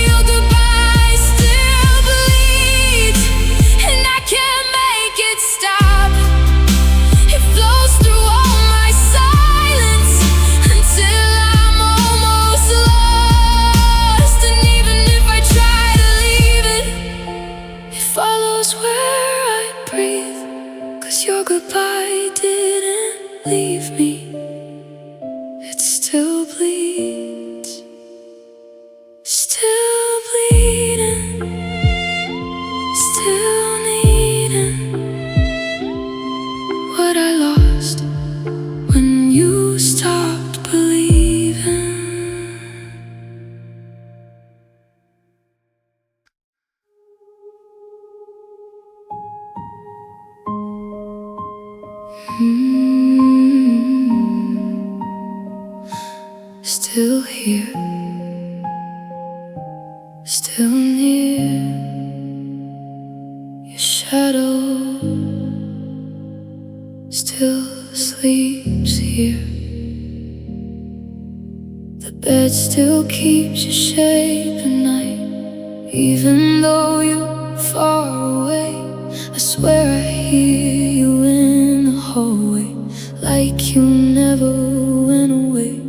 [SPEAKER 1] Your goodbye still bleeds, and I can't make it stop. It flows through all my silence until I'm almost lost. And even if I try to leave it, it follows where I breathe. 'Cause your goodbye didn't leave me, it still bleeds, still bleeding, still needing what I lost when you stopped believing. Still here, still near, your shadow still sleeps here. The bed still keeps your shape at night, even though you're far away. I swear I hear you in the hallway, like you never went away.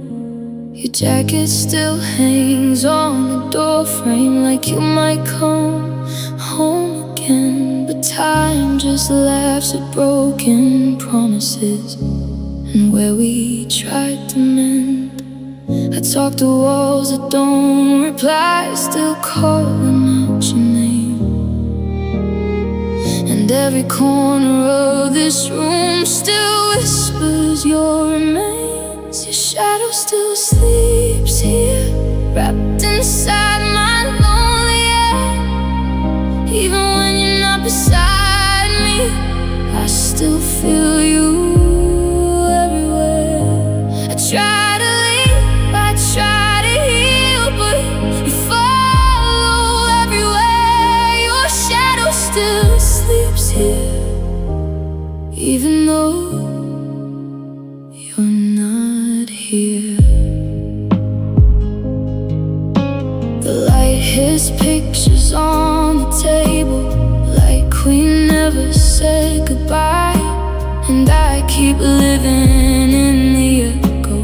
[SPEAKER 1] Your jacket still hangs on the doorframe, like you might come home again. But time just laughs at broken promises, and where we tried to mend, I talk to walls that don't reply, still calling out your name. And every corner of this room still whispers your remains. Your shadow still sleeps here, wrapped inside my lonely head. Even when you're not beside me, I still feel you everywhere. I try to leave, I try to heal, but you follow everywhere. Your shadow still sleeps here, even though you're not here. The light hits pictures on the table, like we never said goodbye. And I keep living in the echo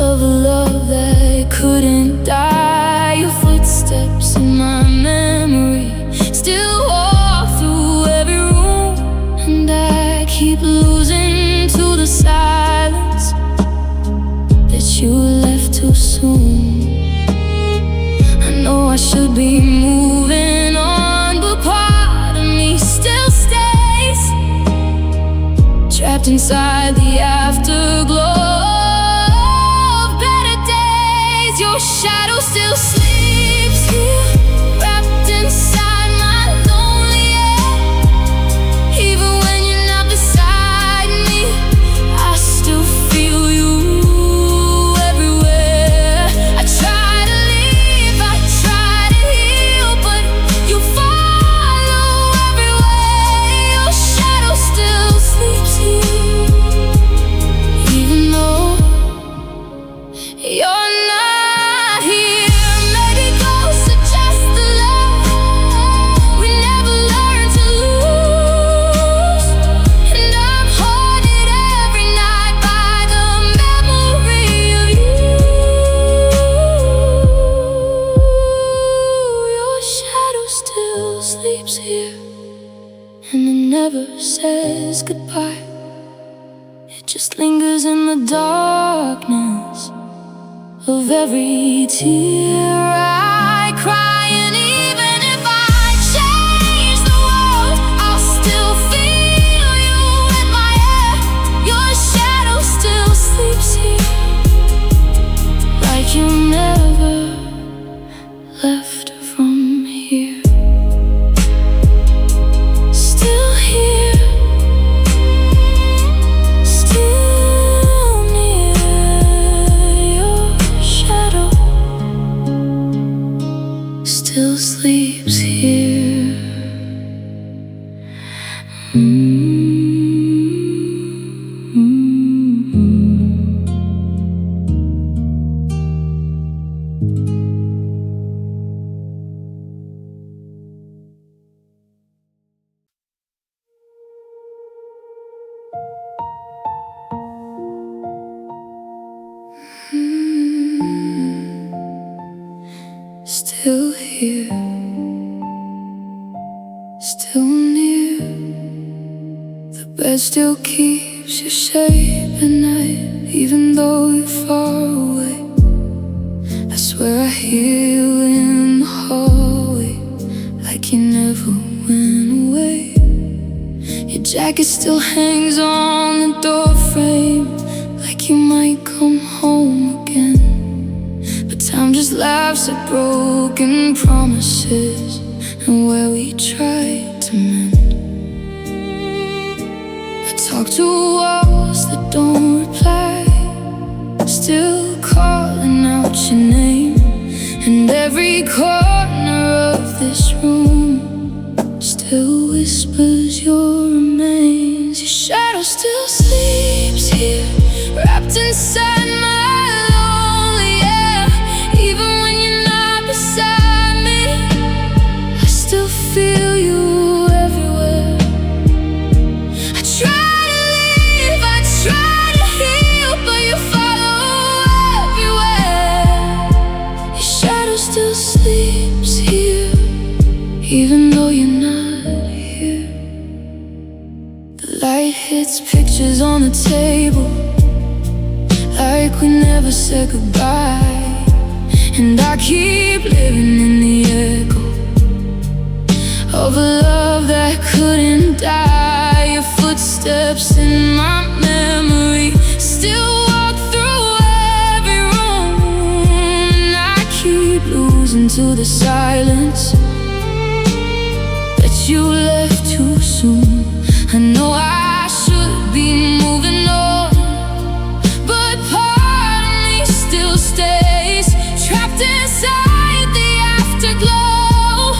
[SPEAKER 1] of a love that couldn't die. Your footsteps in my memory still walk through every room, and I keep losing to the silence that you left too soon. I know I should be moving on, but part of me still stays trapped inside the afterglow of better days. Your shadow still sleeps here, wrapped inside my lonely air. Even when you're not beside me, I still feel you everywhere. I try to leave, I try to heal, but you follow everywhere. Your shadow still sleeps here, even though you're not here. Maybe ghosts are just the love we never learned to lose, and I'm haunted every night by the memory of you. Your shadow still sleeps here, and it never says goodbye. It just lingers in the darkness of every tear I cry. And even if I change the world, I'll still feel you in my air. Your shadow still sleeps here, like you never left from here. Still here, still near. Your shadow still sleeps here. Still here, still near. The bed still keeps your shape at night, even though you're far away. I swear I hear you in the hallway, like you never went away. Your jacket still hangs on the door frame, like you might come home again. But time just laughs at broken promises and where we tried to mend. I talk to walls that don't reply, still calling out your name. And every corner of this room still whispers your remains. Your shadow still sleeps here, wrapped inside my lonely air. Even when you're not beside me, I still feel you everywhere. I try to leave, I try to heal, but you follow everywhere. Your shadow still sleeps here, even though you're not here. The light hits pictures on the table, like we never said goodbye. And I keep living in the echo of a love that couldn't die. Your footsteps in my memory still walk through every room, and I keep losing to the silence that you left too soon. I know I should be moving on, but part of me still stays trapped inside the afterglow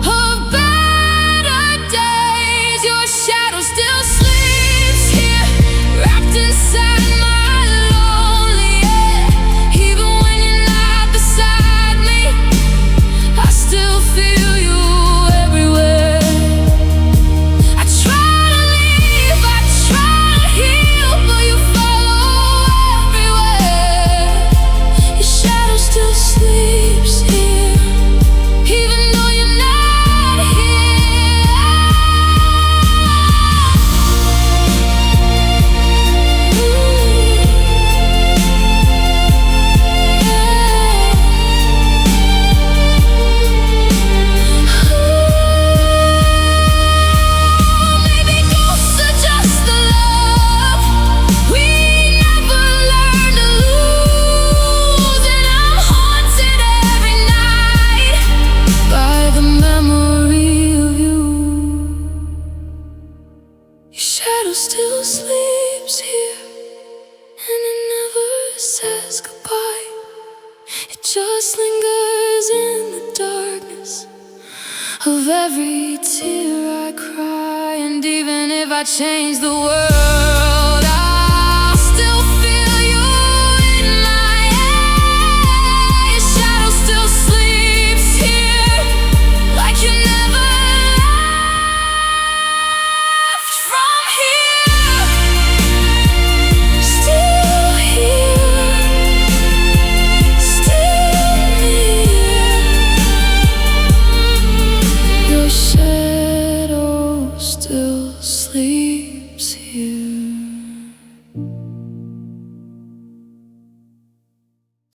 [SPEAKER 1] of better days. Your shadow still sleeps here, wrapped inside my lonely says goodbye. It just lingers in the darkness of every tear I cry. And even if I change the world,